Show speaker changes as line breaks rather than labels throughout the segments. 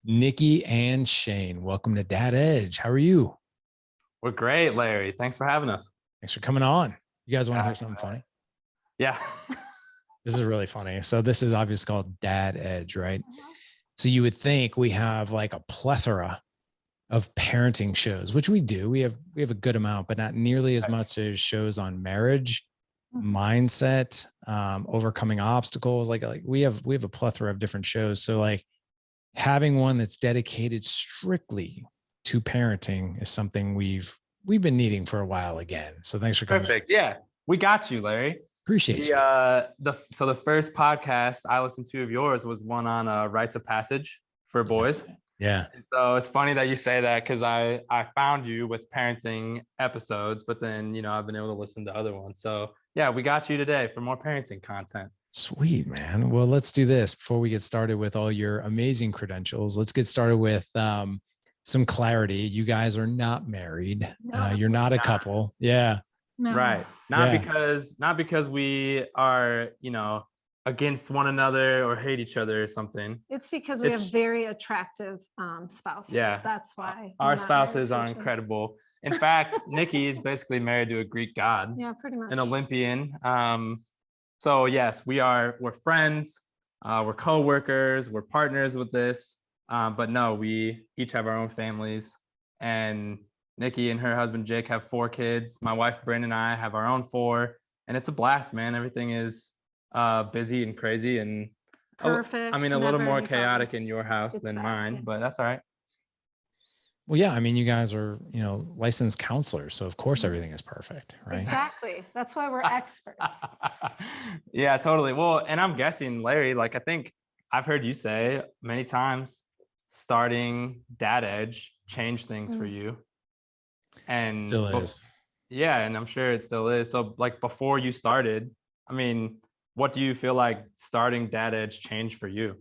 Nikki and Shane. Welcome to Dad Edge. How are you?
We're great, Larry. Thanks for having us.
Thanks for coming on. You guys want to hear something funny?
Yeah.
This is really funny. So this is obviously called Dad Edge, right? So you would think we have like a plethora of parenting shows, which we do. We have a good amount, but not nearly as much as shows on marriage, mindset, overcoming obstacles. Like we have a plethora of different shows. So like having one that's dedicated strictly to parenting is something we've been needing for a while again. So thanks for coming.
Perfect. Yeah. We got you, Larry.
Appreciate you.
The first podcast I listened to of yours was one on rites of passage for boys.
Yeah.
And so it's funny that you say that because I found you with parenting episodes, but then I've been able to listen to other ones. So yeah, we got you today for more parenting content.
Sweet, man. Well, let's do this before we get started with all your amazing credentials. Let's get started with some clarity. You guys are not married.
No,
you're not a couple. Yeah.
No.
Right. Not because we are, against one another or hate each other or something.
It's because we have very attractive spouses.
Yeah.
That's why.
Our spouses are incredible. In fact, Nikki is basically married to a Greek god.
Yeah, pretty much.
An Olympian. So yes, we're friends, we're co-workers, we're partners with this. But no, we each have our own families, and Nikki and her husband Jake have 4 kids. My wife Brynn and I have our own 4, and it's a blast, man. Everything is busy and crazy and
perfect.
I mean, a little more chaotic in your house than mine, but that's all right.
Well, yeah, I mean, you guys are, licensed counselors, so of course everything is perfect, right?
Exactly. That's why we're experts.
Yeah, totally. Well, and I'm guessing, Larry, like I think I've heard you say many times, starting Dad Edge changed things for you. And
still is.
Yeah, and I'm sure it still is. So like before you started, I mean, what do you feel like starting Dad Edge changed for you?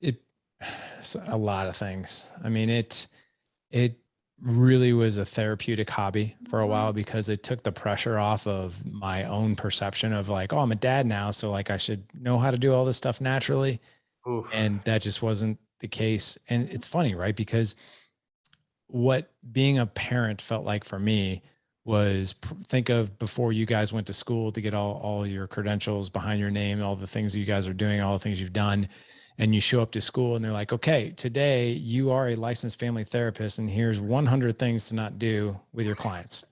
It's a lot of things. I mean, it really was a therapeutic hobby for a while because it took the pressure off of my own perception of like, oh, I'm a dad now, so like I should know how to do all this stuff naturally.
Oof.
And that just wasn't the case. And it's funny, right? Because what being a parent felt like for me was think of before you guys went to school to get all your credentials behind your name, all the things you guys are doing, all the things you've done. And you show up to school and they're like, okay, today you are a licensed family therapist and here's 100 things to not do with your clients.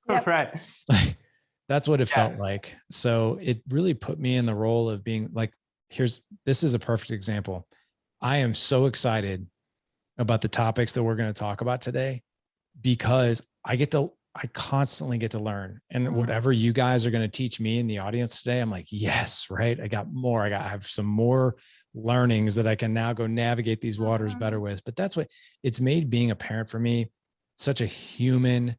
Yep. Right.
Like, that's what it felt like. So it really put me in the role of being like, this is a perfect example. I am so excited about the topics that we're going to talk about today because I constantly get to learn, and whatever you guys are going to teach me in the audience today, I'm like, yes, right. I got more. I have some more learnings that I can now go navigate these waters better with. But that's what it's made being a parent for me such a human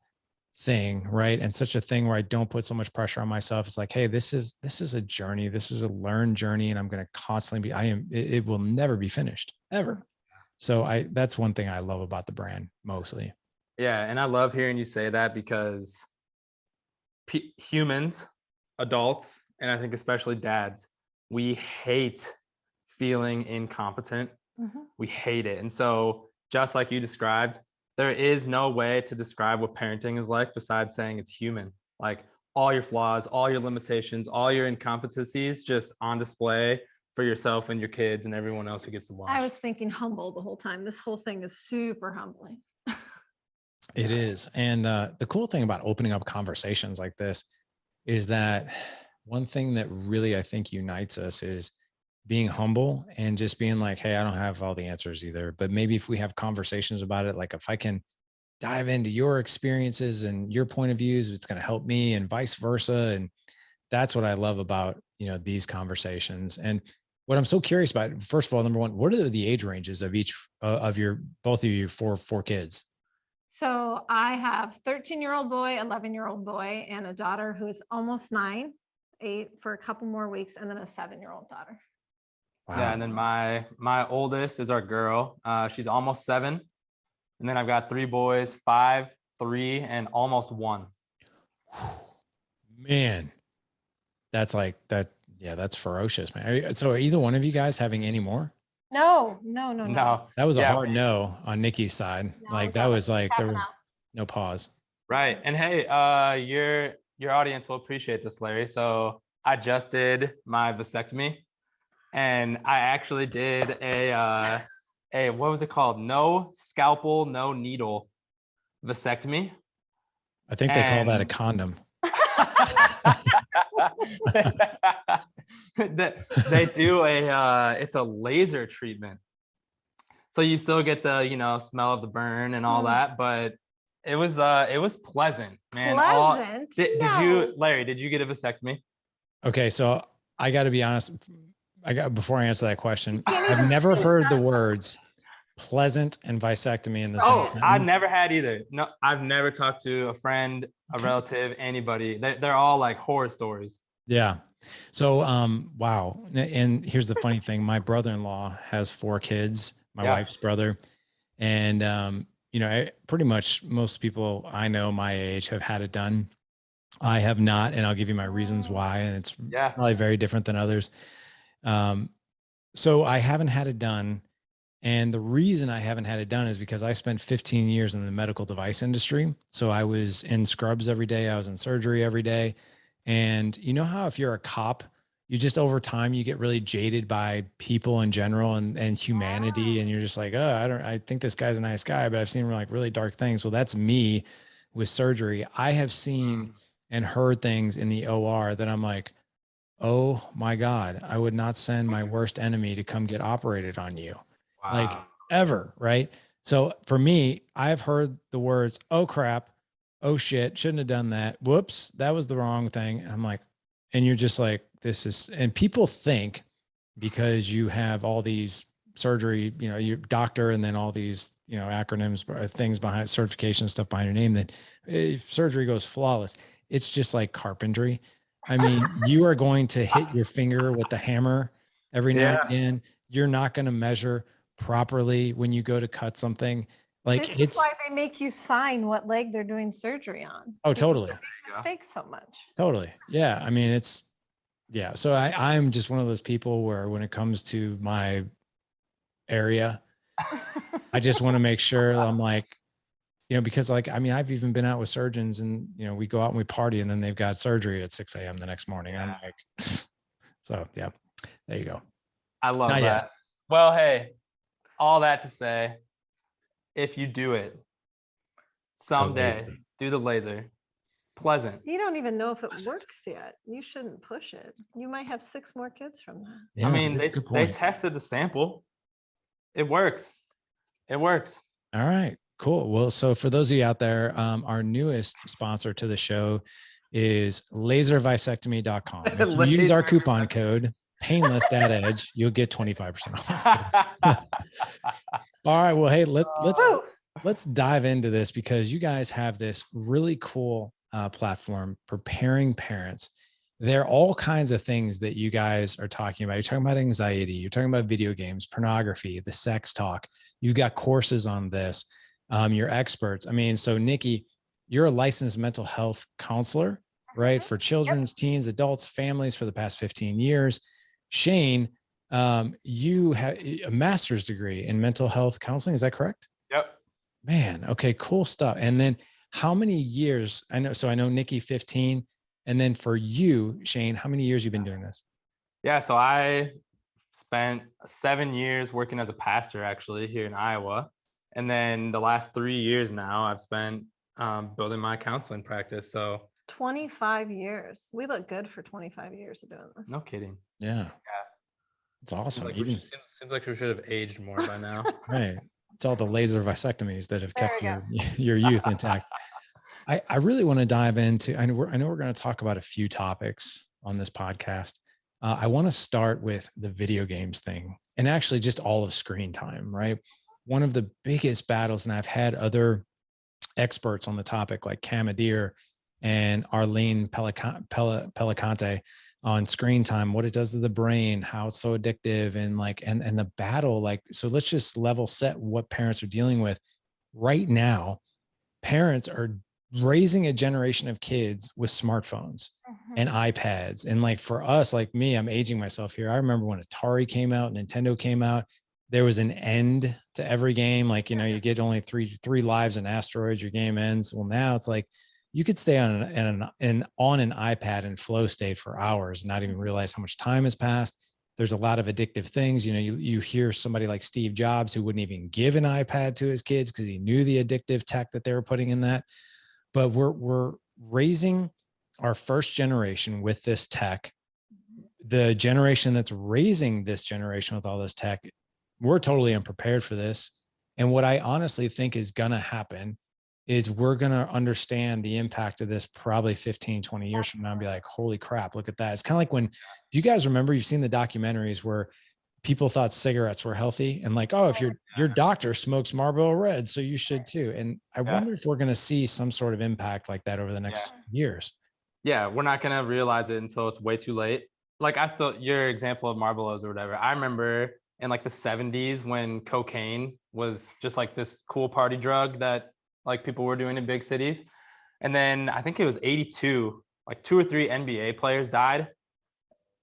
thing, right? And such a thing where I don't put so much pressure on myself. It's like, hey, this is a journey. This is a learned journey, and I'm going to constantly it will never be finished ever. So that's one thing I love about the brand mostly.
Yeah, and I love hearing you say that because humans, adults, and I think especially dads, we hate feeling incompetent. We hate it. And so just like you described, there is no way to describe what parenting is like besides saying it's human. Like all your flaws, all your limitations, all your incompetencies just on display for yourself and your kids and everyone else who gets to watch.
I was thinking humble the whole time. This whole thing is super humbling.
It is. And the cool thing about opening up conversations like this is that one thing that really I think unites us is being humble and just being like, hey, I don't have all the answers either, but maybe if we have conversations about it, like if I can dive into your experiences and your point of views, it's going to help me and vice versa. And that's what I love about, these conversations. And what I'm so curious about, first of all, number one, what are the age ranges of both of you four kids?
So I have 13-year-old boy, 11-year-old boy, and a daughter who is almost 9, 8 for a couple more weeks, and then a 7-year-old daughter.
Wow. Yeah, and then my oldest is our girl. She's almost 7, and then I've got 3 boys, 5, 3, and almost 1.
Man, that's like that. Yeah, that's ferocious, man. So are either one of you guys having any more?
No.
That was a
Yeah.
hard no on Nikki's side. Like that was like, there was no pause.
Right. And hey, your audience will appreciate this, Larry. So I just did my vasectomy, and I actually did a what was it called? No scalpel, no needle vasectomy.
I think they call that a condom.
They do it's a laser treatment. So you still get the, smell of the burn and all that, but it was pleasant, man.
Pleasant?
Did you, Larry, did you get a vasectomy?
Okay, so I got to be honest. Before I answer that question, I've never heard the words pleasant and vasectomy in the same sentence.
I never had either. No, I've never talked to a friend, a relative, anybody. They're all like horror stories.
Yeah. So, wow. And here's the funny thing. My brother-in-law has 4 kids, my wife's brother. And, pretty much most people I know my age have had it done. I have not, and I'll give you my reasons why. And it's probably very different than others. So I haven't had it done. And the reason I haven't had it done is because I spent 15 years in the medical device industry. So I was in scrubs every day. I was in surgery every day. And you know how if you're a cop, you just over time, you get really jaded by people in general and humanity. And you're just like, oh, I think this guy's a nice guy, but I've seen like really dark things. Well, that's me with surgery. I have seen and heard things in the OR that I'm like, oh my God, I would not send my worst enemy to come get operated on you. Wow. Like ever. Right. So for me, I've heard the words, oh crap, oh shit, shouldn't have done that. Whoops, that was the wrong thing. And I'm like, and you're just like, this is, and people think because you have all these surgery, your doctor, and then all these, acronyms, things behind certification stuff behind your name, that if surgery goes flawless, it's just like carpentry. I mean, you are going to hit your finger with the hammer every now and again. You're not going to measure properly when you go to cut something. Like
this is why they make you sign what leg they're doing surgery on.
Oh, totally.
Mistakes so much.
Totally. Yeah. I mean, so I'm just one of those people where when it comes to my area, I just want to make sure I'm like, because like, I mean, I've even been out with surgeons and, we go out and we party and then they've got surgery at 6 a.m. the next morning. I'm like, so yeah, there you go.
I love that. Yet. Well, hey, all that to say, if you do it someday, do the laser. Pleasant.
You don't even know if it works yet. You shouldn't push it. You might have 6 more kids from that.
Yeah, I mean, they tested the sample. It works. It works.
All right, cool. Well, so for those of you out there, our newest sponsor to the show is laservasectomy.com. If you use our coupon code painless@edge, you'll get 25% off. All right. Well, hey, let's dive into this because you guys have this really cool platform, Preparing Parents. There are all kinds of things that you guys are talking about. You're talking about anxiety. You're talking about video games, pornography, the sex talk. You've got courses on this. You're experts. I mean, so Nikki, you're a licensed mental health counselor, right? For children's, teens, adults, families for the past 15 years. Shane, you have a master's degree in mental health counseling. Is that correct?
Yep.
Man. Okay, cool stuff. And then how many years? I know Nikki 15. And then for you, Shane, how many years you've been doing this?
Yeah. So I spent 7 years working as a pastor actually here in Iowa. And then the last 3 years now I've spent building my counseling practice. So
25 years. We look good for 25 years of doing this.
No kidding.
Yeah. It's awesome.
Seems like we should have aged more by now.
Right. It's all the laser vasectomies that have kept your youth intact. I really want to dive into, I know we're going to talk about a few topics on this podcast. I want to start with the video games thing and actually just all of screen time, right? One of the biggest battles, and I've had other experts on the topic like Cam Adir and Arlene Pelicante on screen time, what it does to the brain, how it's so addictive, and and the battle. So let's just level set what parents are dealing with right now. Parents are raising a generation of kids with smartphones and iPads. And for us, like me, I'm aging myself here. I remember when Atari came out, Nintendo came out, there was an end to every game. Like, you know, you get only three lives in asteroids, your game ends. Well, now it's like you could stay on an iPad in flow state for hours and not even realize how much time has passed. There's a lot of addictive things. You know, you hear somebody like Steve Jobs, who wouldn't even give an iPad to his kids because he knew the addictive tech that they were putting in that. But we're raising our first generation with this tech. The generation that's raising this generation with all this tech, we're totally unprepared for this. And what I honestly think is going to happen is we're going to understand the impact of this probably 15, 20 years from now and be like, holy crap, look at that. It's kind of like when, do you guys remember, you've seen the documentaries where people thought cigarettes were healthy and like, oh, if your doctor smokes Marlboro Red, so you should too. And I wonder if we're going to see some sort of impact like that over the next years.
Yeah, we're not going to realize it until it's way too late. Like your example of Marlboros or whatever. I remember in like the 70s when cocaine was just like this cool party drug that like people were doing in big cities. And then I think it was 82, like 2 or 3 NBA players died,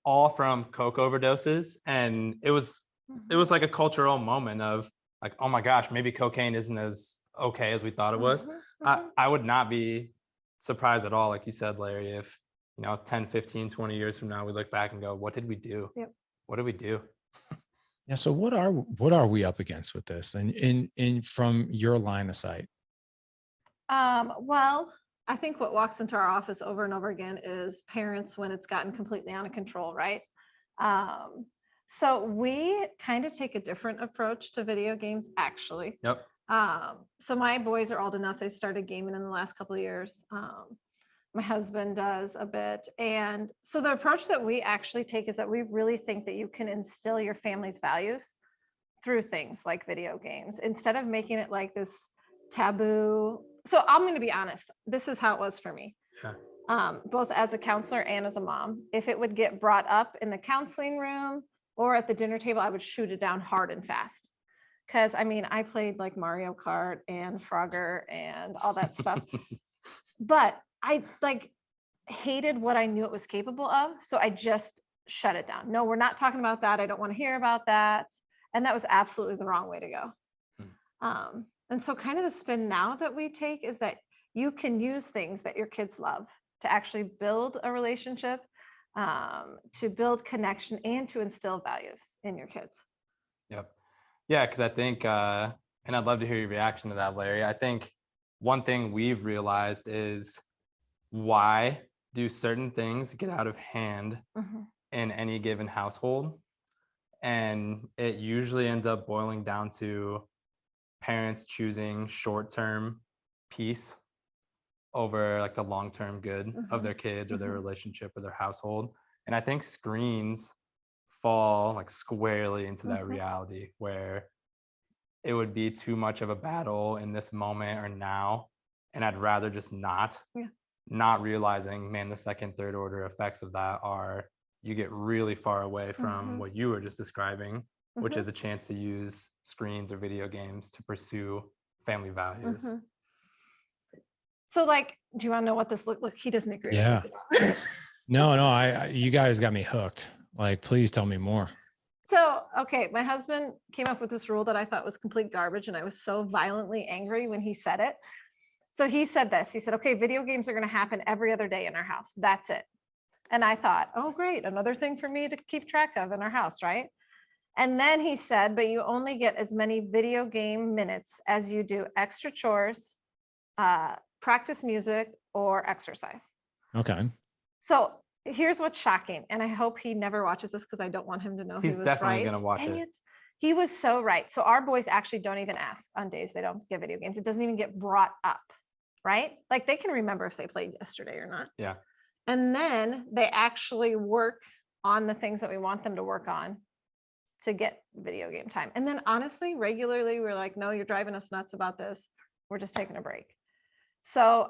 all from coke overdoses. And it was like a cultural moment of like, oh my gosh, maybe cocaine isn't as okay as we thought it was. I would not be surprised at all, like you said, Larry, if, you know, 10, 15, 20 years from now, we look back and go, what did we do? What did we do?
Yeah. So what are we up against with this? And in from your line of sight?
Well, I think what walks into our office over and over again is parents when it's gotten completely out of control, right? So we kind of take a different approach to video games, actually.
Yep.
So my boys are old enough; they started gaming in the last couple of years. My husband does a bit, and so the approach that we actually take is that we really think that you can instill your family's values through things like video games instead of making it like this taboo. So I'm going to be honest. This is how it was for me. Both as a counselor and as a mom. If it would get brought up in the counseling room or at the dinner table, I would shoot it down hard and fast. Because I mean, I played like Mario Kart and Frogger and all that stuff, but I like hated what I knew it was capable of. So I just shut it down. No, we're not talking about that. I don't want to hear about that. And that was absolutely the wrong way to go. And so kind of the spin now that we take is that you can use things that your kids love to actually build a relationship, to build connection, and to instill values in your kids.
Yep. Yeah, because I think, and I'd love to hear your reaction to that, Larry. I think one thing we've realized is why do certain things get out of hand in any given household? And it usually ends up boiling down to parents choosing short-term peace over like the long-term good of their kids or their relationship or their household. And I think screens fall like squarely into that reality where it would be too much of a battle in this moment or now. And I'd rather just not realizing, man, the second, third order effects of that are you get really far away from what you were just describing, which is a chance to use screens or video games to pursue family values.
So like, do you want to know what this looked like? He doesn't agree with this.
No, you guys got me hooked. Like, please tell me more.
So, okay, my husband came up with this rule that I thought was complete garbage, and I was so violently angry when he said it. So he said this, he said, okay, video games are going to happen every other day in our house. That's it. And I thought, oh, great. Another thing for me to keep track of in our house, right? And then he said, but you only get as many video game minutes as you do extra chores, practice music, or exercise.
Okay.
So here's what's shocking. And I hope he never watches this because I don't want him to know
he's
he was
definitely
right.
going to watch
Dang
it.
it. He was so right. So our boys actually don't even ask on days they don't get video games. It doesn't even get brought up, right? Like they can remember if they played yesterday or not.
Yeah.
And then they actually work on the things that we want them to work on to get video game time. And then honestly, regularly, we're like, no, you're driving us nuts about this. We're just taking a break. So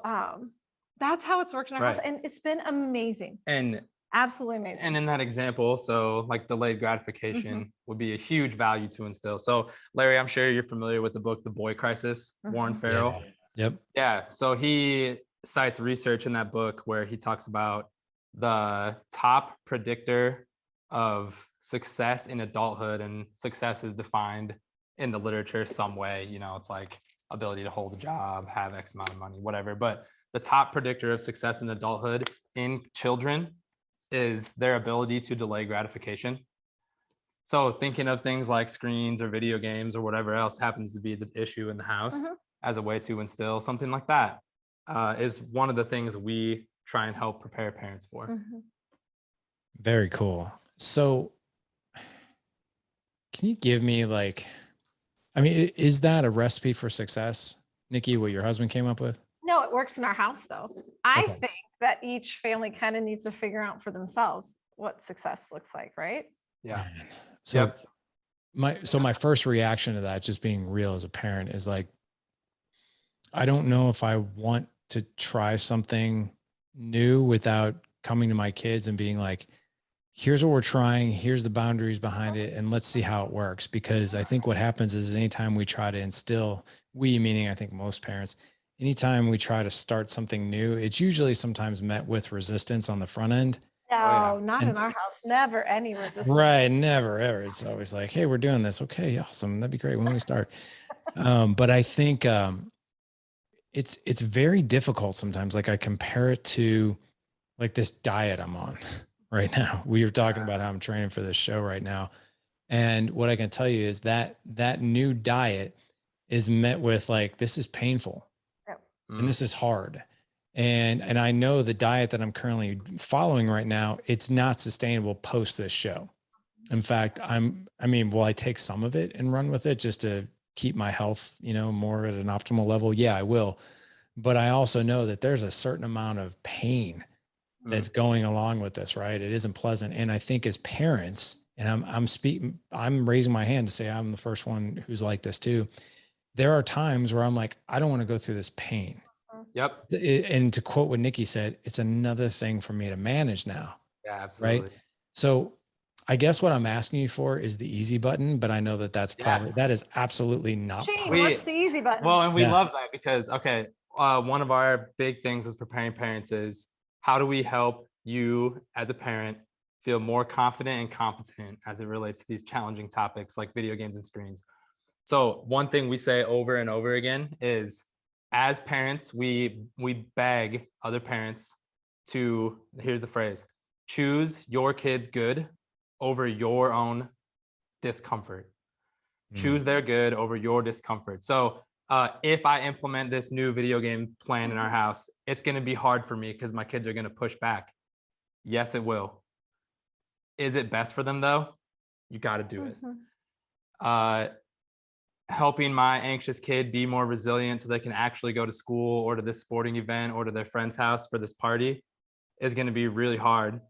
that's how it's worked in our house. And it's been amazing.
And
absolutely amazing.
And in that example, so like delayed gratification would be a huge value to instill. So Larry, I'm sure you're familiar with the book, The Boy Crisis, Warren Farrell.
Yep.
Yeah. So he cites research in that book where he talks about the top predictor of success in adulthood, and success is defined in the literature some way, it's like ability to hold a job, have X amount of money, whatever. But the top predictor of success in adulthood in children is their ability to delay gratification. So thinking of things like screens or video games or whatever else happens to be the issue in the house as a way to instill something like that is one of the things we try and help prepare parents for.
Very cool. So can you give me is that a recipe for success, Nikki, what your husband came up with?
No, it works in our house though. I think that each family kind of needs to figure out for themselves what success looks like, right?
Yeah.
So my first reaction to that, just being real as a parent, is like, I don't know if I want to try something new without coming to my kids and being like, here's what we're trying, here's the boundaries behind it, and let's see how it works. Because I think what happens is anytime we try to instill, we meaning I think most parents, anytime we try to start something new, it's usually sometimes met with resistance on the front end.
No, not in our house. Never any resistance.
Right. Never, ever. It's always like, hey, we're doing this. Okay, awesome. That'd be great. When we start. But I think it's very difficult sometimes. Like I compare it to like this diet I'm on right now. We were talking about how I'm training for this show right now. And what I can tell you is that that new diet is met with like, this is painful and this is hard. And I know the diet that I'm currently following right now, it's not sustainable post this show. In fact, will I take some of it and run with it just to keep my health, more at an optimal level? Yeah, I will. But I also know that there's a certain amount of pain that's going along with this, right? It isn't pleasant. And I think as parents, and I'm raising my hand to say I'm the first one who's like this too. There are times where I'm like, I don't want to go through this pain.
Yep.
And to quote what Nikki said, it's another thing for me to manage now.
Yeah, absolutely.
Right. So I guess what I'm asking you for is the easy button, but I know that that is absolutely not.
Shane, what's the easy button?
Well, and we love that because, one of our big things with preparing parents is how do we help you as a parent feel more confident and competent as it relates to these challenging topics like video games and screens. So one thing we say over and over again is, as parents, we beg other parents to, here's the phrase, choose your kid's good over your own discomfort. Choose their good over your discomfort. So if I implement this new video game plan in our house, it's going to be hard for me because my kids are going to push back. Yes, it will. Is it best for them though? You got to do it. Helping my anxious kid be more resilient so they can actually go to school or to this sporting event or to their friend's house for this party is going to be really hard.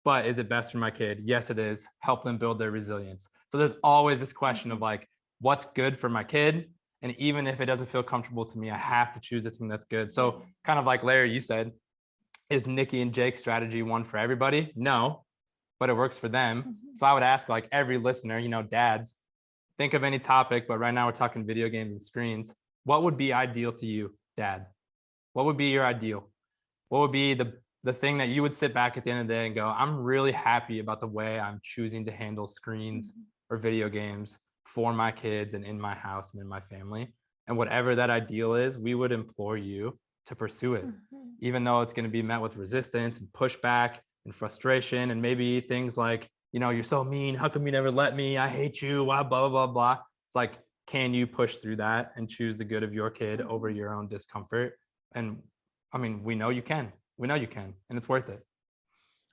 But is it best for my kid? Yes, it is. Help them build their resilience. So there's always this question of like, what's good for my kid? And even if it doesn't feel comfortable to me, I have to choose a thing that's good. So kind of like Larry, you said, is Nikki and Jake's strategy one for everybody? No, but it works for them. So I would ask like every listener, dads, think of any topic, but right now we're talking video games and screens. What would be ideal to you, Dad? What would be your ideal? What would be the thing that you would sit back at the end of the day and go, I'm really happy about the way I'm choosing to handle screens or video games for my kids and in my house and in my family. And whatever that ideal is, we would implore you to pursue it, even though it's going to be met with resistance and pushback and frustration and maybe things like, you're so mean. How come you never let me? I hate you. Blah, blah, blah, blah. It's like, can you push through that and choose the good of your kid over your own discomfort? And we know you can. We know you can, and it's worth it.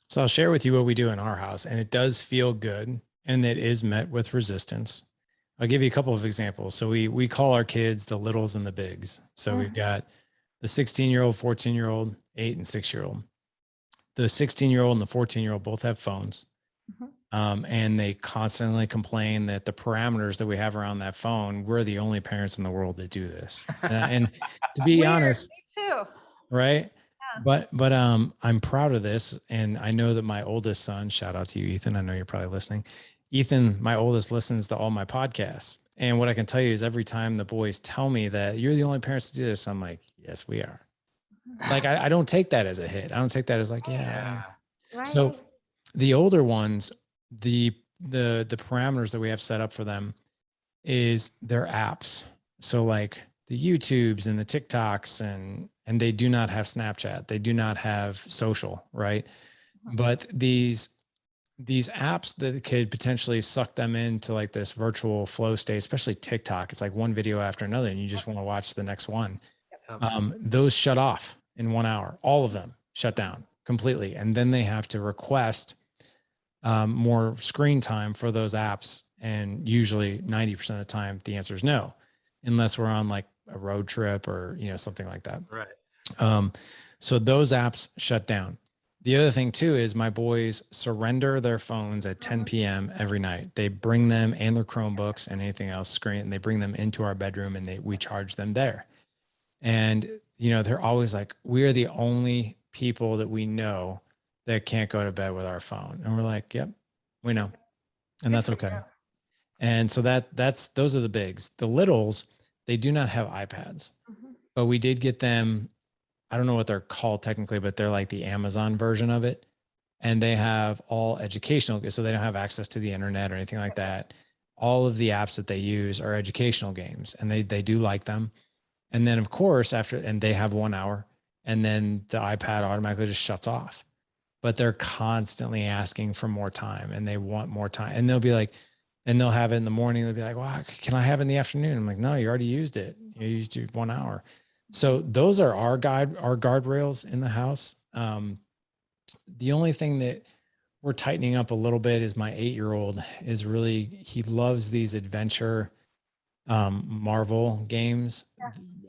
So I'll share with you what we do in our house, and it does feel good, and it is met with resistance. I'll give you a couple of examples. So we call our kids the littles and the bigs. So we've got the 16-year-old, 14-year-old, 8 and 6-year-old. The 16-year-old and the 14-year-old both have phones. And they constantly complain that the parameters that we have around that phone, we're the only parents in the world that do this. And to be honest,
me too.
Right. Yeah. But I'm proud of this. And I know that my oldest son, shout out to you, Ethan. I know you're probably listening. Ethan, my oldest, listens to all my podcasts. And what I can tell you is every time the boys tell me that you're the only parents to do this, I'm like, yes, we are. Like, I don't take that as a hit. I don't take that as like, yeah. Right. So the older ones, the the parameters that we have set up for them is their apps. So like the YouTubes and the TikToks and they do not have Snapchat. They do not have social, right? But these apps that could potentially suck them into like this virtual flow state, especially TikTok, it's like one video after another and you just want to watch the next one. Those shut off in 1 hour, all of them shut down completely. And then they have to request more screen time for those apps. And usually 90% of the time, the answer is no, unless we're on like a road trip or, you know, something like that.
Right.
So those apps shut down. The other thing too is my boys surrender their phones at 10 p.m. every night. They bring them and their Chromebooks and anything else screen, and they bring them into our bedroom and we charge them there. And, you know, they're always like, we are the only people that we know that can't go to bed with our phone. And we're like, yep, we know. And that's okay. And so those are the bigs. The littles, they do not have iPads, but we did get them. I don't know what they're called technically, but they're like the Amazon version of it. And they have all educational, so they don't have access to the internet or anything like that. All of the apps that they use are educational games, and they do like them. And then of course and they have 1 hour, and then the iPad automatically just shuts off. But they're constantly asking for more time and they want more time. And they'll be like, and they'll have it in the morning. They'll be like, well, can I have it in the afternoon? I'm like, no, you already used it. You used your 1 hour. So those are our guardrails in the house. The only thing that we're tightening up a little bit is my 8-year-old is really, he loves these adventure Marvel games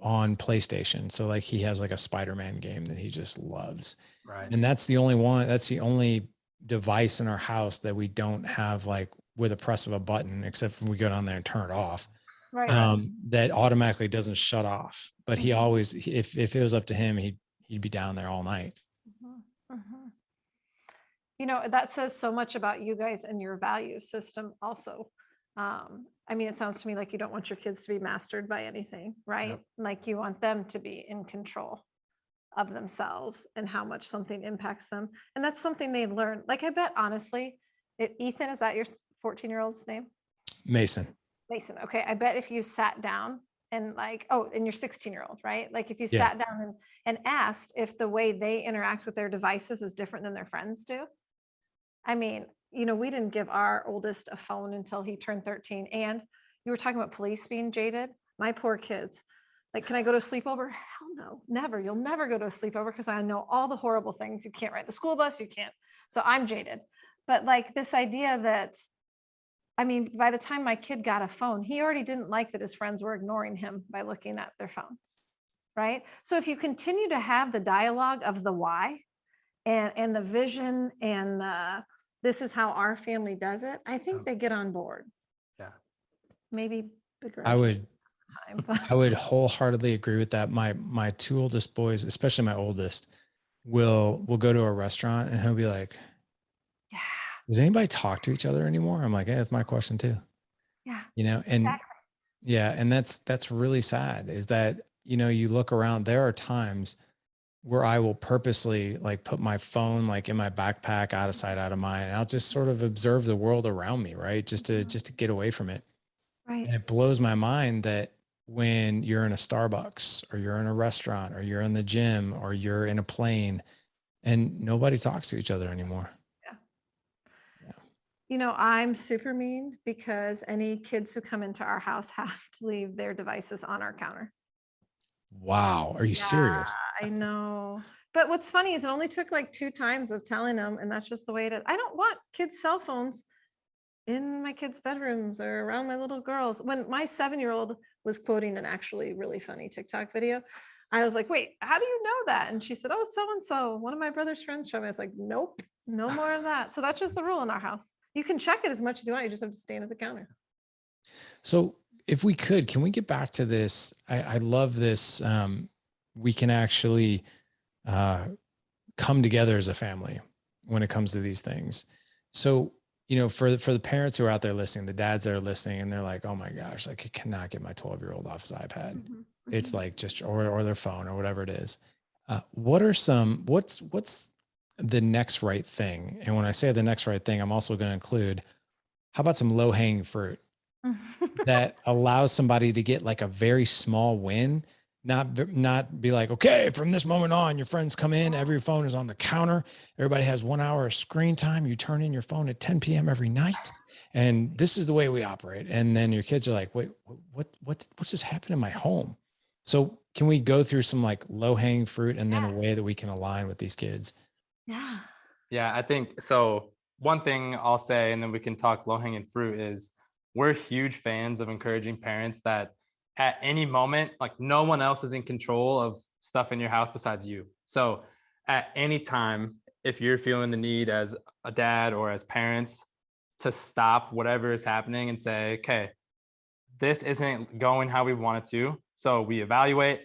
on PlayStation. So like he has like a Spider-Man game that he just loves.
Right.
And that's the only device in our house that we don't have like with a press of a button, except when we go down there and turn it off.
Right.
That automatically doesn't shut off. But he always, if it was up to him, he'd be down there all night.
You know, that says so much about you guys and your value system also. I mean, it sounds to me like you don't want your kids to be mastered by anything, right?
Yep.
Like you want them to be in control of themselves and how much something impacts them. And that's something they learn. Like I bet, honestly, Ethan, is that your 14-year-old's name?
Mason.
Okay. I bet if you sat down and like, and your 16-year-old, right? Like if you
Yeah.
sat down and asked if the way they interact with their devices is different than their friends do. I mean, you know, we didn't give our oldest a phone until he turned 13. And you were talking about police being jaded. My poor kids, like, can I go to a sleepover? Hell no, never. You'll never go to a sleepover because I know all the horrible things. You can't ride the school bus. You can't. So I'm jaded. But like this idea that, I mean, by the time my kid got a phone, he already didn't like that his friends were ignoring him by looking at their phones, right? So if you continue to have the dialogue of the why and the vision and this is how our family does it, I think they get on board.
Yeah.
Maybe bigger.
I would wholeheartedly agree with that. My 2 oldest boys, especially my oldest, will go to a restaurant and he'll be like,
yeah,
does anybody talk to each other anymore? I'm like, yeah, that's my question too.
Yeah.
You know, and
exactly.
yeah, and that's really sad is that, you know, you look around, there are times where I will purposely like put my phone like in my backpack, out of sight, out of mind. And I'll just sort of observe the world around me, right? Just to get away from it.
Right.
And it blows my mind that when you're in a Starbucks or you're in a restaurant or you're in the gym or you're in a plane and nobody talks to each other anymore.
Yeah. You know, I'm super mean because any kids who come into our house have to leave their devices on our counter.
Wow. Are you serious?
I know. But what's funny is it only took like 2 times of telling them, and that's just the way it is. I don't want kids' cell phones in my kids' bedrooms or around my little girls. When my 7-year-old was quoting an actually really funny TikTok video, I was like, wait, how do you know that? And she said, oh, so-and-so, one of my brother's friends showed me. I was like, nope, no more of that. So that's just the rule in our house. You can check it as much as you want. You just have to stand at the counter.
So if we could, can we get back to this? I love this. We can actually come together as a family when it comes to these things. So, you know, for the parents who are out there listening, the dads that are listening, and they're like, oh my gosh, like I cannot get my 12-year-old off his iPad. It's like just, or their phone or whatever it is. What's the next right thing? And when I say the next right thing, I'm also going to include how about some low hanging fruit that allows somebody to get like a very small win, not be like, okay, from this moment on, your friends come in, every phone is on the counter. Everybody has 1 hour of screen time. You turn in your phone at 10 p.m. every night. And this is the way we operate. And then your kids are like, wait, what just happened in my home? So can we go through some like low hanging fruit and then a way that we can align with these kids?
Yeah.
Yeah, I think so. One thing I'll say, and then we can talk low hanging fruit, is we're huge fans of encouraging parents that at any moment, like no one else is in control of stuff in your house besides you. So at any time, if you're feeling the need as a dad or as parents to stop whatever is happening and say, okay, this isn't going how we want it to. So we evaluate,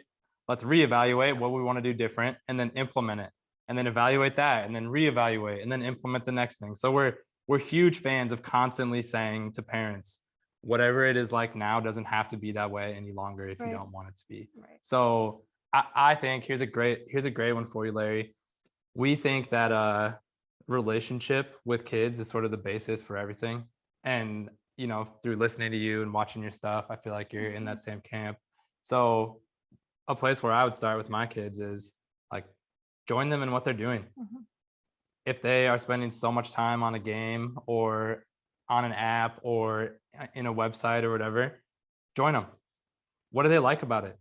let's reevaluate what we want to do different and then implement it. And then evaluate that and then reevaluate and then implement the next thing. So we're huge fans of constantly saying to parents, whatever it is like now doesn't have to be that way any longer if you don't want it to be.
Right.
So I think here's a great one for you, Larry. We think that a relationship with kids is sort of the basis for everything. And you know, through listening to you and watching your stuff, I feel like you're in that same camp. So a place where I would start with my kids is like join them in what they're doing. If they are spending so much time on a game or on an app or in a website or whatever, join them. What do they like about it?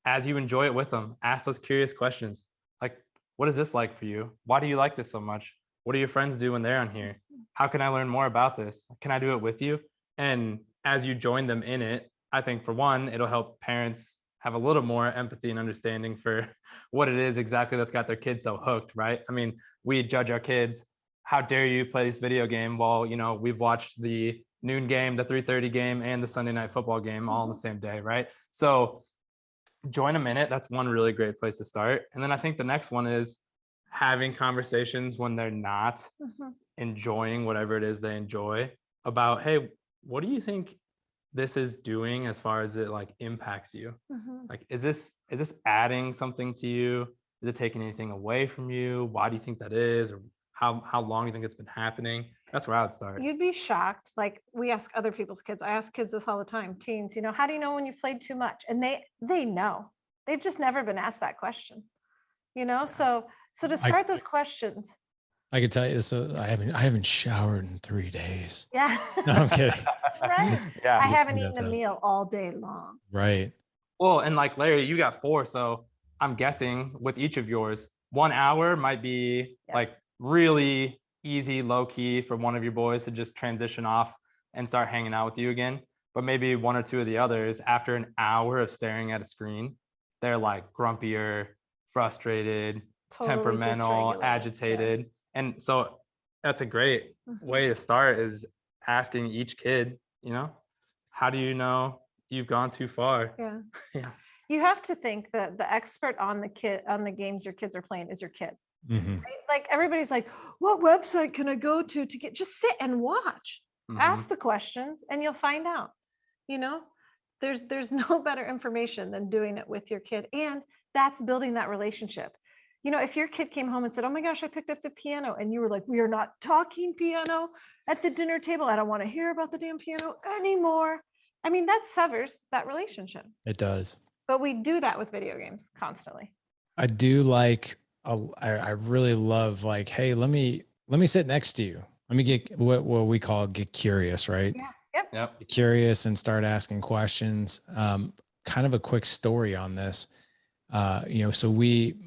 As you enjoy it with them, ask those curious questions. Like, what is this like for you? Why do you like this so much? What do your friends do when they're on here? How can I learn more about this? Can I do it with you? And as you join them in it, I think for one, it'll help parents have a little more empathy and understanding for what it is exactly that's got their kids so hooked, right? I mean, we judge our kids. How dare you play this video game while, you know, we've watched the noon game, the 3:30 game, and the Sunday night football game all on the same day, right? So join them in it. That's one really great place to start. And then I think the next one is having conversations when they're not enjoying whatever it is they enjoy about, hey, what do you think this is doing as far as it like impacts you? Like, is this adding something to you? Is it taking anything away from you? Why do you think that is? Or how long do you think it's been happening? That's where I would start.
You'd be shocked. Like we ask other people's kids. I ask kids this all the time, teens, you know, how do you know when you've played too much? And they know. They've just never been asked that question. You know, so to start those questions.
I could tell you, so I haven't showered in 3 days.
Yeah.
No, I'm kidding.
Right.
Yeah.
I haven't eaten a meal all day long.
Right.
Well, and like Larry, you got 4. So I'm guessing with each of yours, 1 hour might be like really easy, low key for one of your boys to just transition off and start hanging out with you again. But maybe 1 or 2 of the others, after an hour of staring at a screen, they're like grumpier, frustrated, totally temperamental, agitated. And so that's a great way to start, is asking each kid, you know, how do you know you've gone too far?
Yeah. You have to think that the expert on the games your kids are playing is your kid. Right? Like everybody's like, what website can I go to get, just sit and watch, ask the questions and you'll find out. You know, there's no better information than doing it with your kid. And that's building that relationship. You know, if your kid came home and said, oh my gosh, I picked up the piano, and you were like, we are not talking piano at the dinner table. I don't want to hear about the damn piano anymore. I mean, that severs that relationship.
It does.
But we do that with video games constantly.
I do like, I really love like, hey, let me sit next to you. Let me get what we call get curious, right?
Yeah.
Yep.
Get curious and start asking questions. Kind of a quick story on this. You know, so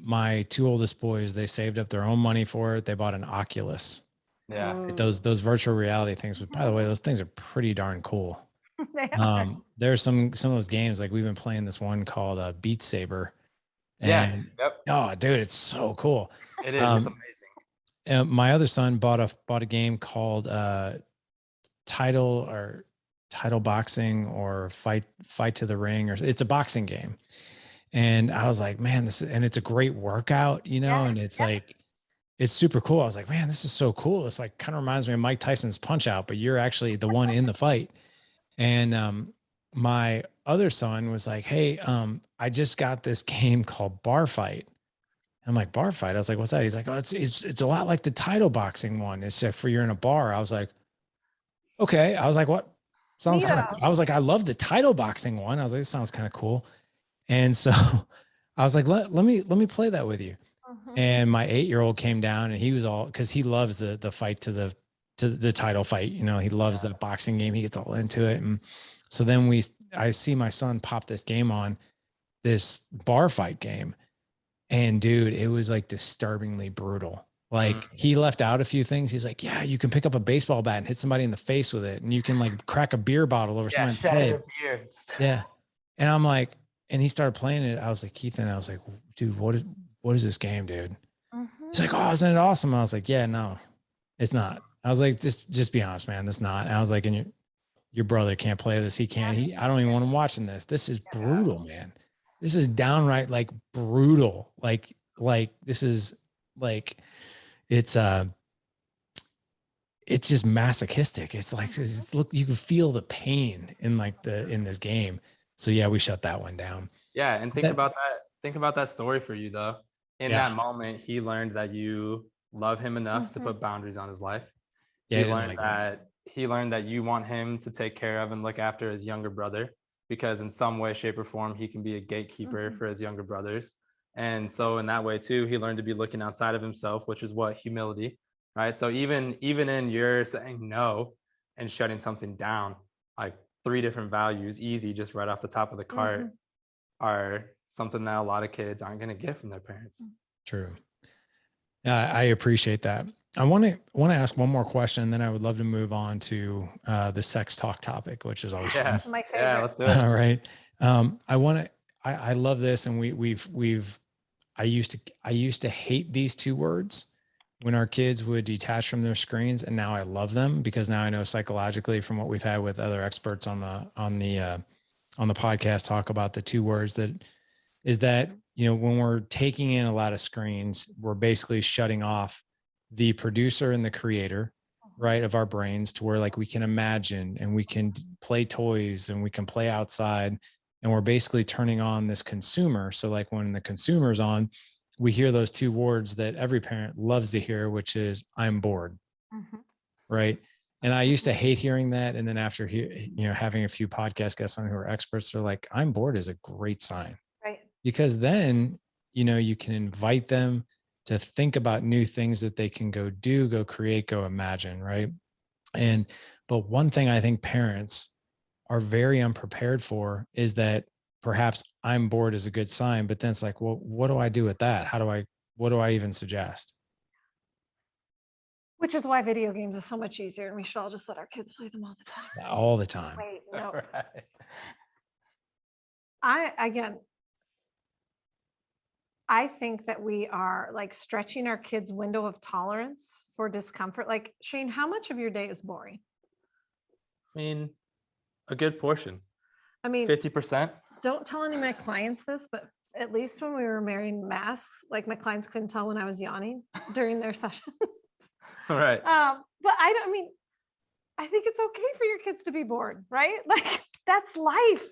my 2 oldest boys, they saved up their own money for it. They bought an Oculus.
Yeah.
Those virtual reality things, but by the way, those things are pretty darn cool. There's some of those games, like we've been playing this one called Beat Saber. And oh, dude, it's so cool.
It is. It's amazing.
And my other son bought a game called Title Boxing or Fight to the Ring, or it's a boxing game. And I was like, man, it's a great workout, you know, and it's like, it's super cool. I was like, man, this is so cool. It's like, kind of reminds me of Mike Tyson's Punch Out, but you're actually the one in the fight. And my other son was like, hey, I just got this game called Bar Fight. I'm like, Bar Fight? I was like, what's that? He's like, oh, it's a lot like the title boxing one. It's for you're in a bar. I was like, okay. I was like, what? Sounds kind of,
Yeah.
I was like, I love the title boxing one. I was like, this sounds kind of cool. And so I was like, let me play that with you. And my 8-year-old came down and he was all, cause he loves the fight to the title fight. You know, he loves that boxing game. He gets all into it. And so then I see my son pop this game on, this bar fight game. And dude, it was like disturbingly brutal. Like he left out a few things. He's like, yeah, you can pick up a baseball bat and hit somebody in the face with it. And you can like crack a beer bottle over somebody's head. Yeah. And I'm like, and he started playing it. I was like, Keith, and I was like, dude, what is this game, dude? He's like, oh, isn't it awesome? I was like, yeah, no, it's not. I was like, just be honest, man. That's not. And I was like, and your brother can't play this. He can't. I don't even want him watching this. This is brutal, man. This is downright like brutal. Like this is like, it's just masochistic. It's like, look, you can feel the pain in in this game. So yeah, we shut that one down.
Yeah. And think about that. Think about that story for you though. In
Yeah.
that moment, he learned that you love him enough to put boundaries on his life.
Yeah,
He learned that you want him to take care of and look after his younger brother, because in some way, shape, or form, he can be a gatekeeper for his younger brothers. And so in that way too, he learned to be looking outside of himself, which is what? Humility, right? So even in your saying no and shutting something down, like 3 different values, easy, just right off the top of the cart, are something that a lot of kids aren't going to get from their parents.
True. I appreciate that. I want to ask one more question, and then I would love to move on to the sex talk topic, which is always fun.
My favorite.
Yeah, let's do it.
All right. I love this, and I used to hate these 2 words when our kids would detach from their screens, and now I love them because now I know psychologically from what we've had with other experts on the podcast talk about the 2 words that is that, you know, when we're taking in a lot of screens, we're basically shutting off the producer and the creator, right, of our brains to where like we can imagine and we can play toys and we can play outside, and we're basically turning on this consumer. So like when the consumer's on, we hear those 2 words that every parent loves to hear, which is I'm bored. Right. And I used to hate hearing that. And then after having a few podcast guests on who are experts, they're like, I'm bored is a great sign.
Right.
Because then, you can invite them to think about new things that they can go do, go create, go imagine. Right. But one thing I think parents are very unprepared for is that perhaps I'm bored is a good sign, but then it's like, well, what do I do with that? What do I even suggest?
Which is why video games is so much easier, and we should all just let our kids play them all the time.
All the time.
Wait, no.
Right.
I think that we are like stretching our kids' window of tolerance for discomfort. Like, Shane, how much of your day is boring?
I mean, a good portion.
I mean,
50%.
Don't tell any of my clients this, but at least when we were wearing masks, like my clients couldn't tell when I was yawning during their sessions.
Right.
But I think it's okay for your kids to be bored, right? Like that's life.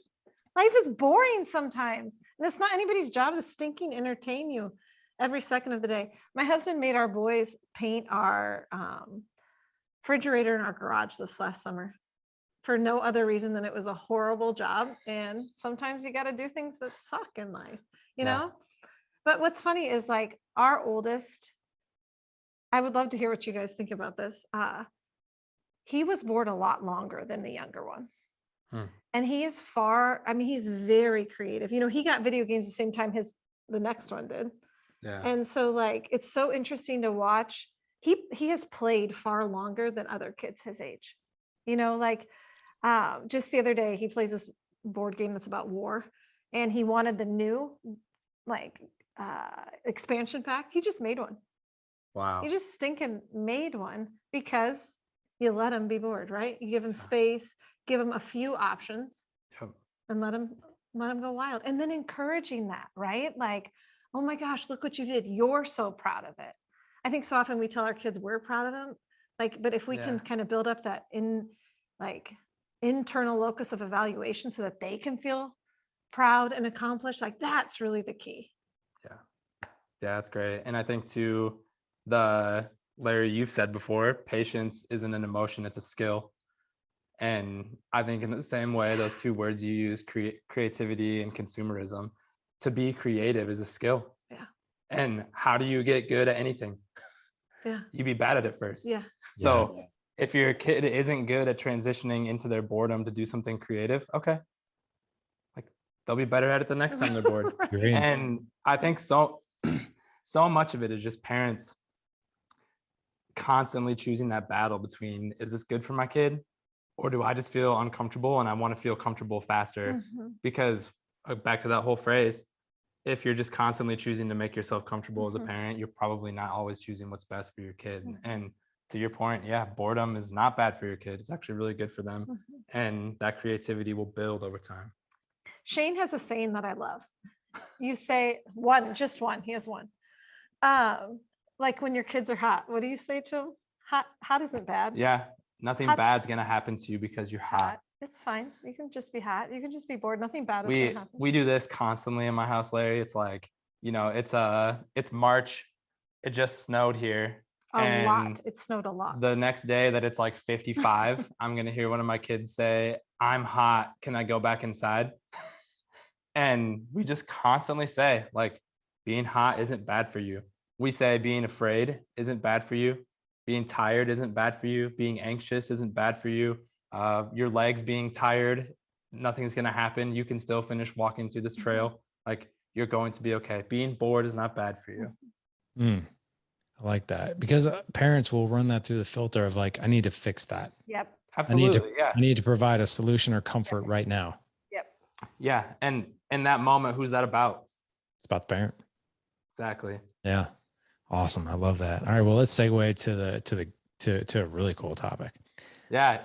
Life is boring sometimes. And it's not anybody's job to stinking entertain you every second of the day. My husband made our boys paint our refrigerator in our garage this last summer for no other reason than it was a horrible job. And sometimes you got to do things that suck in life, you know? But what's funny is like our oldest, I would love to hear what you guys think about this. He was bored a lot longer than the younger ones. And he is he's very creative. He got video games the same time the next one did. Yeah. And so like, it's so interesting to watch. He has played far longer than other kids his age, just the other day, he plays this board game that's about war, and he wanted the new expansion pack. He just made one. Wow. He just stinking made one because you let him be bored, right? You give him space, give him a few options, and let him go wild. And then encouraging that, right? Like, oh my gosh, look what you did. You're so proud of it. I think so often we tell our kids we're proud of them. But if we can kind of build up that internal locus of evaluation so that they can feel proud and accomplished, like that's really the key.
Yeah, that's great. And I think to the Larry, you've said before, patience isn't an emotion, it's a skill. And I think in the same way, those two words you use, creativity and consumerism, to be creative is a skill.
Yeah.
And how do you get good at anything?
Yeah.
You be bad at it first.
Yeah.
So if your kid isn't good at transitioning into their boredom to do something creative, okay, like they'll be better at it the next time they're bored.
Right.
And I think so much of it is just parents constantly choosing that battle between, is this good for my kid, or do I just feel uncomfortable and I want to feel comfortable faster? Because back to that whole phrase, if you're just constantly choosing to make yourself comfortable as a parent, you're probably not always choosing what's best for your kid. And to your point, yeah, boredom is not bad for your kid. It's actually really good for them. And that creativity will build over time.
Shane has a saying that I love. You say just one. He has one. Like when your kids are hot, what do you say to them? Hot isn't bad.
Yeah, nothing bad's gonna happen to you because you're hot.
It's fine. You can just be hot. You can just be bored. Nothing bad is gonna happen.
We do this constantly in my house, Larry. It's like, it's March. It just snowed here.
A lot. It snowed a lot.
The next day that it's like 55, I'm gonna hear one of my kids say, "I'm hot. Can I go back inside?" And we just constantly say, like, being hot isn't bad for you. We say being afraid isn't bad for you. Being tired isn't bad for you. Being anxious isn't bad for you. Your legs being tired, nothing's going to happen. You can still finish walking through this trail. Like, you're going to be okay. Being bored is not bad for you.
I like that, because parents will run that through the filter of like, I need to fix that.
Yep.
Absolutely.
I need to provide a solution or comfort right now.
Yep.
Yeah. And in that moment, who's that about?
It's about the parent.
Exactly.
Yeah. Awesome. I love that. All right. Well, let's segue to a really cool topic.
Yeah.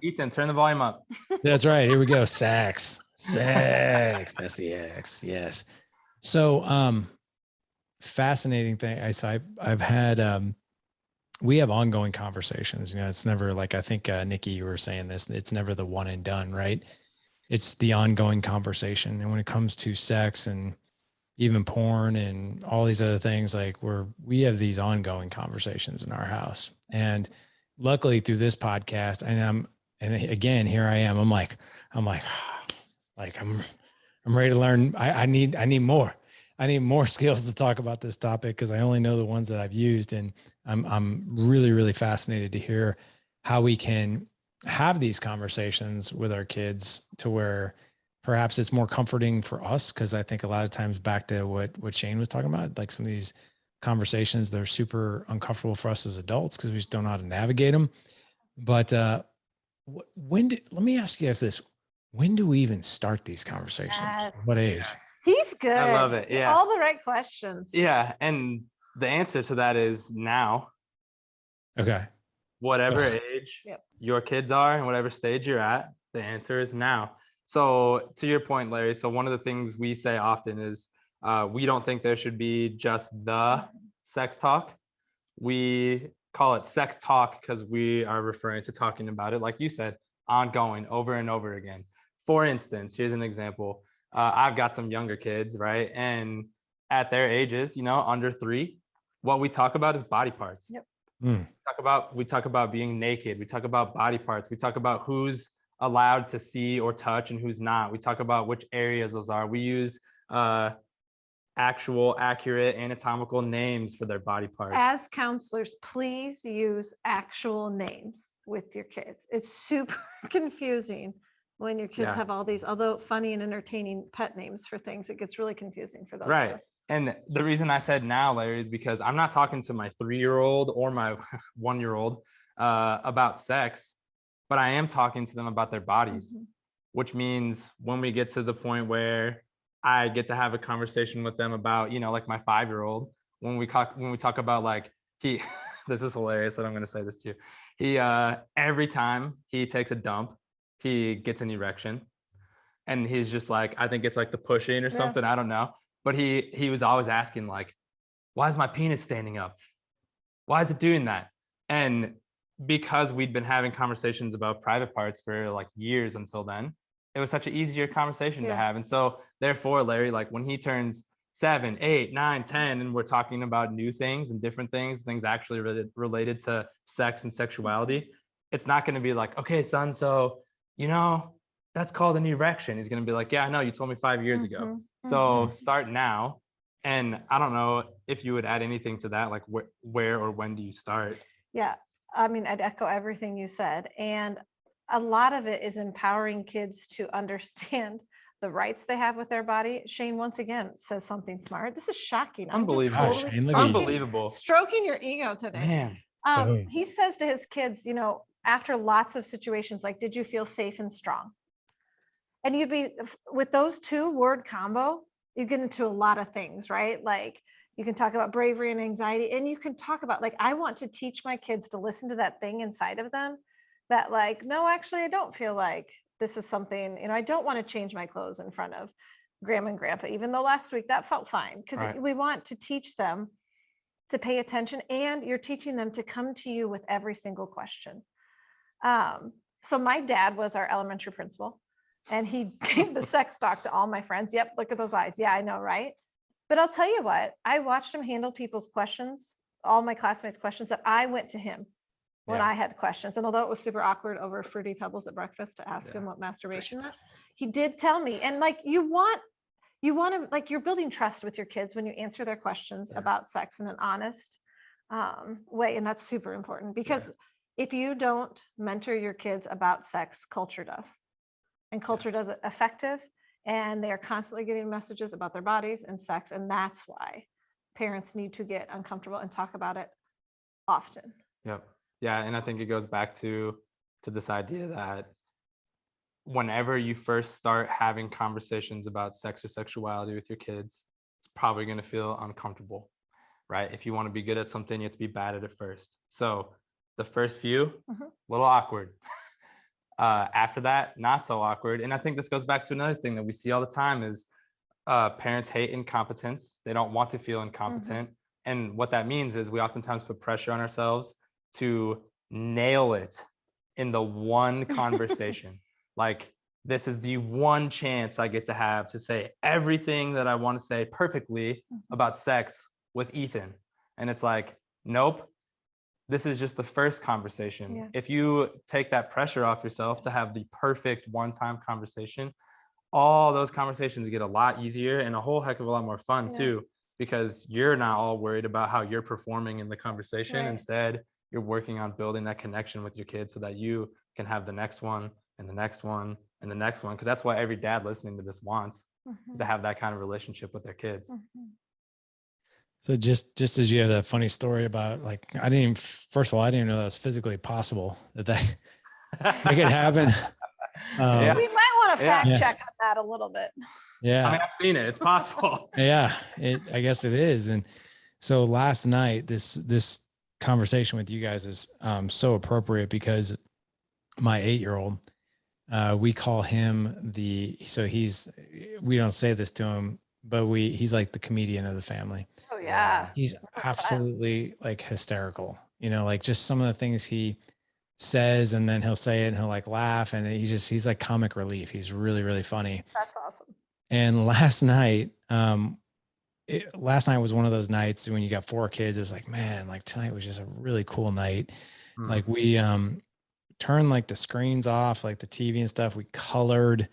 Ethan, turn the volume up.
That's right. Here we go. Sex. That's the X. Yes. So, fascinating thing. I've had, we have ongoing conversations, it's never like, I think, Nikki, you were saying this, it's never the one and done, right? It's the ongoing conversation. And when it comes to sex and even porn and all these other things, like we have these ongoing conversations in our house. And luckily through this podcast, and again, here I am, I'm like, I'm ready to learn. I need more. I need more skills to talk about this topic, because I only know the ones that I've used. And I'm really, really fascinated to hear how we can have these conversations with our kids to where perhaps it's more comforting for us. Cause I think a lot of times, back to what Shane was talking about, like some of these conversations, they're super uncomfortable for us as adults because we just don't know how to navigate them. But let me ask you guys this. When do we even start these conversations?
Yes.
What age?
He's good.
I love it. Yeah.
All the right questions.
Yeah. And the answer to that is now.
Okay.
Whatever age your kids are and whatever stage you're at, the answer is now. So to your point, Larry, so one of the things we say often is we don't think there should be just the sex talk. We call it sex talk because we are referring to talking about it, like you said, ongoing, over and over again. For instance, here's an example. I've got some younger kids, right? And at their ages, under 3, what we talk about is body parts.
Yep.
We talk about being naked. We talk about body parts. We talk about who's allowed to see or touch and who's not. We talk about which areas those are. We use actual, accurate anatomical names for their body parts.
As counselors, please use actual names with your kids. It's super confusing when your kids have all these, although funny and entertaining, pet names for things. It gets really confusing for those of us.
And the reason I said now, Larry, is because I'm not talking to my 3-year-old or my 1-year-old about sex, but I am talking to them about their bodies, which means when we get to the point where I get to have a conversation with them about, like my 5-year-old, when we talk about like this is hilarious that I'm going to say this to you. He, every time he takes a dump, he gets an erection, and he's just like, I think it's like the pushing or something. I don't know. But he was always asking like, why is my penis standing up? Why is it doing that? And because we'd been having conversations about private parts for like years until then, it was such an easier conversation to have. And so therefore, Larry, like when he turns 7, 8, 9, 10, and we're talking about new things and different things actually related to sex and sexuality, it's not going to be like, okay, son, so, that's called an erection. He's going to be like, yeah, I know, you told me 5 years ago. So start now. And I don't know if you would add anything to that, like where or when do you start?
Yeah. I mean, I'd echo everything you said. And a lot of it is empowering kids to understand the rights they have with their body. Shane, once again, says something smart. This is shocking.
Unbelievable.
I'm just totally
Shane, look at you.
Unbelievable.
stroking your ego today.
Man.
He says to his kids, after lots of situations, like, did you feel safe and strong? And you'd be, with those 2-word combo, you get into a lot of things, right? Like, you can talk about bravery and anxiety, and you can talk about, like, I want to teach my kids to listen to that thing inside of them that, like, no, actually, I don't feel like this is something, I don't want to change my clothes in front of grandma and grandpa, even though last week that felt fine, because we want to teach them to pay attention, and you're teaching them to come to you with every single question. So my dad was our elementary principal, and he gave the sex talk to all my friends. Yep, look at those eyes. Yeah, I know, right? But I'll tell you what, I watched him handle people's questions, all my classmates' questions, that I went to him when I had questions. And although it was super awkward over Fruity Pebbles at breakfast to ask him what masturbation was, he did tell me. And like, you want to, like, you're building trust with your kids when you answer their questions about sex in an honest way. And that's super important, because if you don't mentor your kids about sex, culture does. And culture does it effective. And they are constantly getting messages about their bodies and sex. And that's why parents need to get uncomfortable and talk about it often.
Yep. Yeah. And I think it goes back to this idea that whenever you first start having conversations about sex or sexuality with your kids, it's probably going to feel uncomfortable, right? If you want to be good at something, you have to be bad at it first. So the first few, a little awkward. After that, not so awkward. And I think this goes back to another thing that we see all the time is parents hate incompetence. They don't want to feel incompetent. And what that means is we oftentimes put pressure on ourselves to nail it in the one conversation. Like, this is the one chance I get to have to say everything that I want to say perfectly about sex with Ethan. And it's like, nope. This is just the first conversation. Yeah. If you take that pressure off yourself to have the perfect one-time conversation, all those conversations get a lot easier and a whole heck of a lot more fun too, because you're not all worried about how you're performing in the conversation. Instead, you're working on building that connection with your kids so that you can have the next one and the next one and the next one. Because that's what every dad listening to this wants, is to have that kind of relationship with their kids.
So just as you have that funny story about, like, first of all, I didn't even know that was physically possible that could happen.
We might want to fact check on that a little bit.
Yeah.
I mean, I've seen it. It's possible.
I guess it is. And so last night, this conversation with you guys is so appropriate, because my 8-year-old, we call him we don't say this to him, but he's like the comedian of the family.
Oh yeah.
He's absolutely like hysterical, like just some of the things he says, and then he'll say it and he'll like laugh, and he's like comic relief. He's really, really funny.
That's awesome.
And last night was one of those nights when you got 4 kids. It was like, man, like tonight was just a really cool night. Like we turned like the screens off, like the TV and stuff. We colored.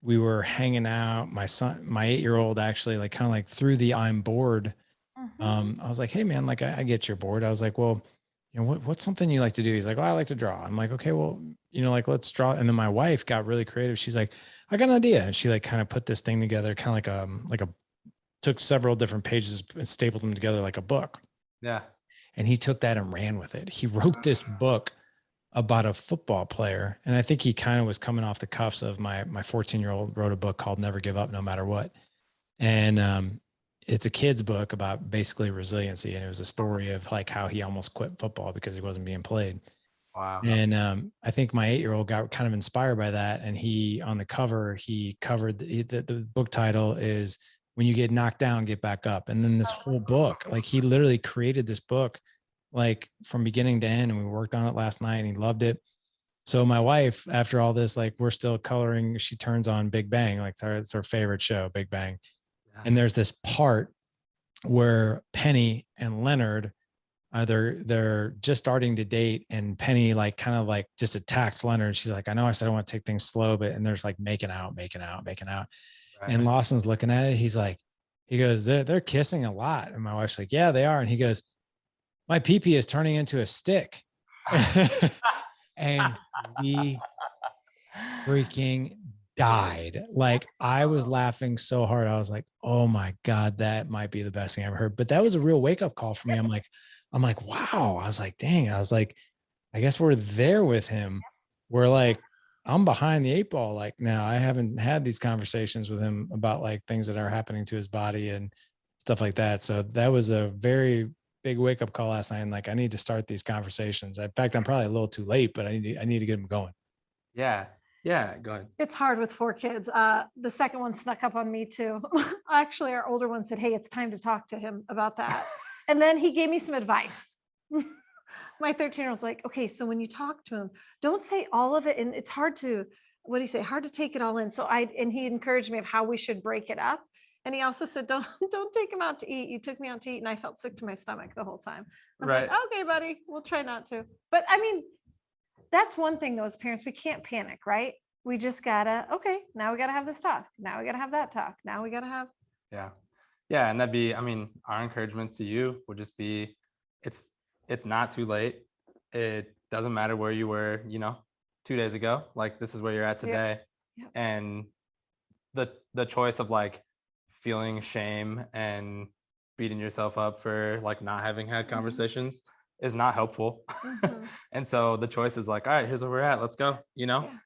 We were hanging out. My son, my 8-year-old, actually like kind of like through the I'm bored. I was like, hey man, like I get you're bored. I was like, well, what's something you like to do? He's like, well, I like to draw. I'm like, okay, well, like let's draw. And then my wife got really creative. She's like, I got an idea. And she like kind of put this thing together, kind of like took several different pages and stapled them together like a book.
Yeah.
And he took that and ran with it. He wrote this book about a football player. And I think he kind of was coming off the cuffs of my 14-year-old wrote a book called Never Give Up No Matter What. And it's a kid's book about basically resiliency. And it was a story of like how he almost quit football because he wasn't being played.
Wow.
And I think my 8-year-old got kind of inspired by that. And on the cover, he covered the book title is When You Get Knocked Down, Get Back Up. And then this whole book, like he literally created this book like from beginning to end, and we worked on it last night and he loved it. So my wife, after all this, like we're still coloring, she turns on Big Bang, like it's our favorite show, Big Bang. Yeah. And there's this part where Penny and Leonard they're just starting to date, and Penny like kind of like just attacked Leonard. She's like, I know I said I want to take things slow, but and there's like making out. Right. And Lawson's looking at it. He goes, they're kissing a lot. And my wife's like, yeah, they are. And he goes, my pee-pee is turning into a stick. And we freaking died. Like I was laughing so hard. I was like, oh my God, that might be the best thing I ever heard. But that was a real wake-up call for me. I'm like, wow. I was like, dang. I was like, I guess we're there with him. We're like, I'm behind the 8 ball. Like now I haven't had these conversations with him about like things that are happening to his body and stuff like that. So that was a very big wake up call last night. And like, I need to start these conversations. In fact, I'm probably a little too late, but I need to get them going.
Yeah. Yeah. Go ahead.
It's hard with 4 kids. The second one snuck up on me too. Actually, our older one said, hey, it's time to talk to him about that. And then he gave me some advice. My 13-year-old was like, okay, so when you talk to him, don't say all of it. And it's hard to, what do you say? Hard to take it all in. So and he encouraged me of how we should break it up. And he also said, don't take him out to eat. You took me out to eat and I felt sick to my stomach the whole time. I was like, okay, buddy, we'll try not to. But I mean, that's one thing though, as parents, we can't panic, right? We just gotta, okay, now we gotta have this talk. Now we gotta have that talk. Now we gotta have.
Yeah. Yeah. And that'd be, I mean, our encouragement to you would just be, it's not too late. It doesn't matter where you were, 2 days ago, like this is where you're at today.
Yeah.
And the choice of like feeling shame and beating yourself up for like not having had conversations is not helpful. And so the choice is like, all right, here's where we're at. Let's go,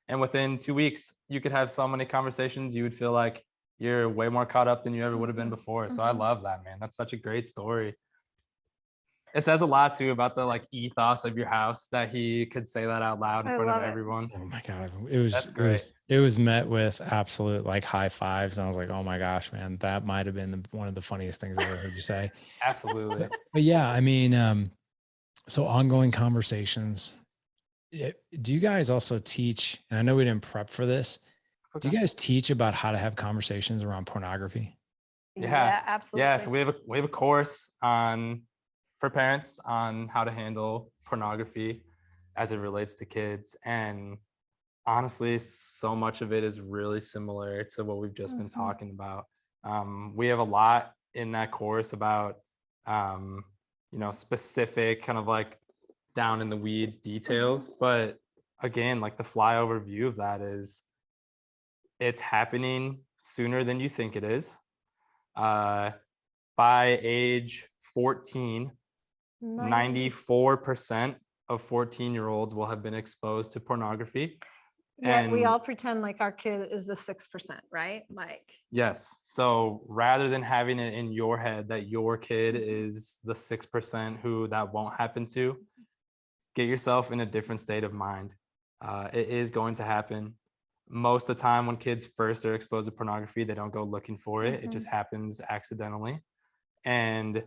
and within 2 weeks, you could have so many conversations. You would feel like you're way more caught up than you ever would have been before. So I love that, man. That's such a great story. It says a lot too about the like ethos of your house that he could say that out loud in front of everyone.
Oh my God. It was met with absolute like high fives. And I was like, oh my gosh, man, that might've been one of the funniest things I ever heard you say.
Absolutely.
But yeah, I mean, so ongoing conversations. Do you guys also teach, and I know we didn't prep for this. Okay. Do you guys teach about how to have conversations around pornography?
Yeah,
absolutely.
Yeah. So we have a course for parents on how to handle pornography as it relates to kids. And honestly, so much of it is really similar to what we've just been talking about. We have a lot in that course about, specific kind of like down in the weeds details. But again, like the flyover view of that is it's happening sooner than you think it is. By age 14, 94% of 14-year-olds will have been exposed to pornography.
Yeah, and we all pretend like our kid is the 6%, right? Like,
yes. So rather than having it in your head that your kid is the 6% who that won't happen to, get yourself in a different state of mind. It is going to happen. Most of the time when kids first are exposed to pornography, they don't go looking for it. It just happens accidentally. And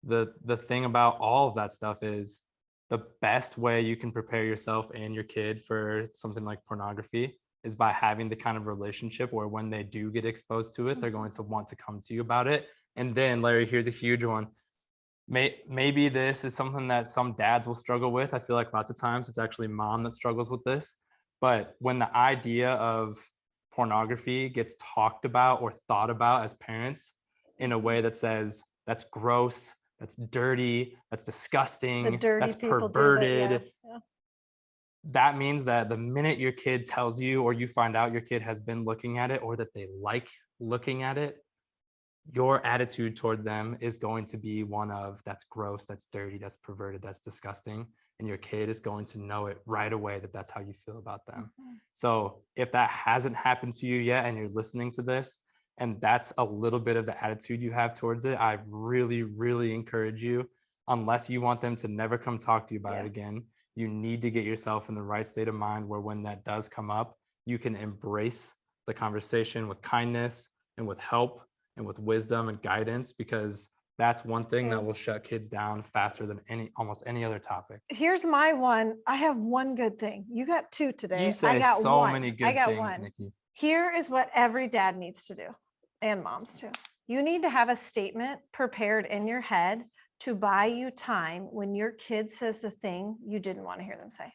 the thing about all of that stuff is the best way you can prepare yourself and your kid for something like pornography is by having the kind of relationship where when they do get exposed to it, they're going to want to come to you about it. And then, Larry, here's a huge one. Maybe this is something that some dads will struggle with. I feel like lots of times it's actually mom that struggles with this. But when the idea of pornography gets talked about or thought about as parents in a way that says, that's gross, that's dirty, that's disgusting, that's perverted. That means that the minute your kid tells you or you find out your kid has been looking at it or that they like looking at it, your attitude toward them is going to be one of that's gross, that's dirty, that's perverted, that's disgusting. And your kid is going to know it right away that that's how you feel about them. So if that hasn't happened to you yet and you're listening to this, and that's a little bit of the attitude you have towards it, I really, really encourage you, unless you want them to never come talk to you about it again, you need to get yourself in the right state of mind where when that does come up, you can embrace the conversation with kindness and with help and with wisdom and guidance, because that's one thing that will shut kids down faster than almost any other topic.
Here's my one. I have one good thing. You got 2 today.
You say
I got
so
one.
many good
I got
things,
one.
Nikki.
Here is what every dad needs to do, and moms too. You need to have a statement prepared in your head to buy you time when your kid says the thing you didn't want to hear them say.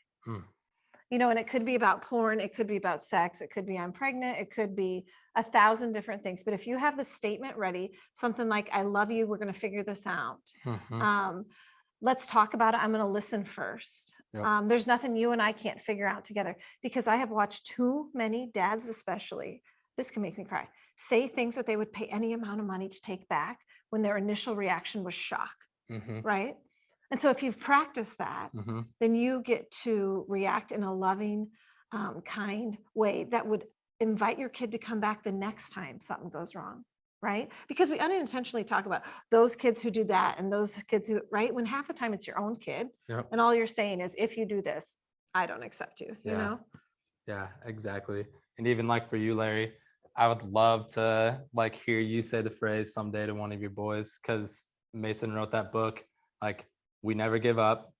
And it could be about porn, it could be about sex, it could be I'm pregnant, it could be 1,000 different things. But if you have the statement ready, something like, I love you, we're going to figure this out. Let's talk about it. I'm going to listen first. Yep. There's nothing you and I can't figure out together, because I have watched too many dads, especially, this can make me cry, say things that they would pay any amount of money to take back when their initial reaction was shock. Right. And so if you've practiced that, then you get to react in a loving, kind way that would invite your kid to come back the next time something goes wrong. Right. Because we unintentionally talk about those kids who do that and those kids who, right, when half the time it's your own kid. And all you're saying is, if you do this, I don't accept you, you know?
Yeah, exactly. And even like for you, Larry, I would love to like hear you say the phrase someday to one of your boys, because Mason wrote that book, like, we never give up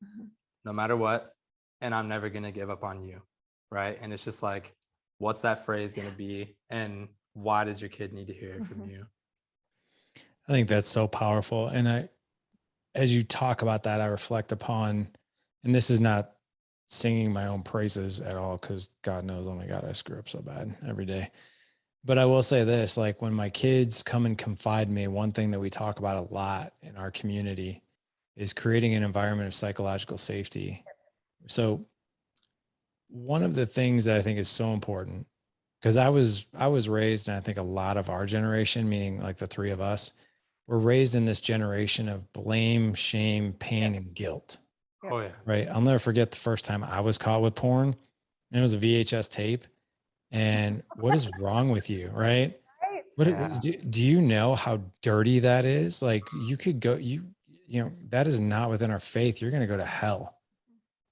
no matter what. And I'm never going to give up on you. Right. And it's just like, what's that phrase going to be? And why does your kid need to hear it from you?
I think that's so powerful. And as you talk about that, I reflect upon, and this is not singing my own praises at all, because God knows, oh my God, I screw up so bad every day. But I will say this, like when my kids come and confide in me, one thing that we talk about a lot in our community is creating an environment of psychological safety. So one of the things that I think is so important, because I was raised, and I think a lot of our generation, meaning like the three of us, were raised in this generation of blame, shame, pain, and guilt.
Oh yeah.
Right. I'll never forget the first time I was caught with porn, and it was a VHS tape. And what is wrong with you? Right. Do you know how dirty that is? Like you could go, that is not within our faith. You're going to go to hell,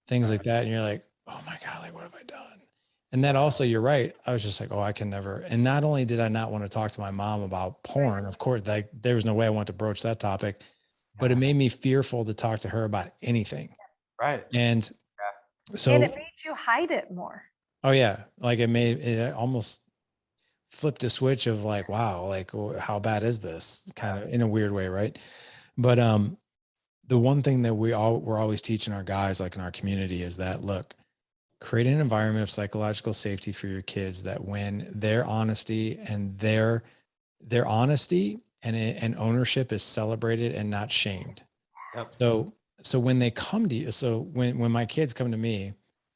things like that. And you're like, oh my God, like, what have I done? And then also, you're right. I was just like, oh, I can never. And not only did I not want to talk to my mom about porn, of course, like there was no way I wanted to broach that topic, but it made me fearful to talk to her about anything.
Right.
And so,
and it made you hide it more.
Oh yeah. Like it almost flipped a switch of like, wow, like how bad is this, kind of in a weird way. Right. But, the one thing that we're always teaching our guys, like in our community, is that, look, create an environment of psychological safety for your kids, that when their honesty and their honesty and ownership is celebrated and not shamed.
Yep.
So when they come to you, so when my kids come to me,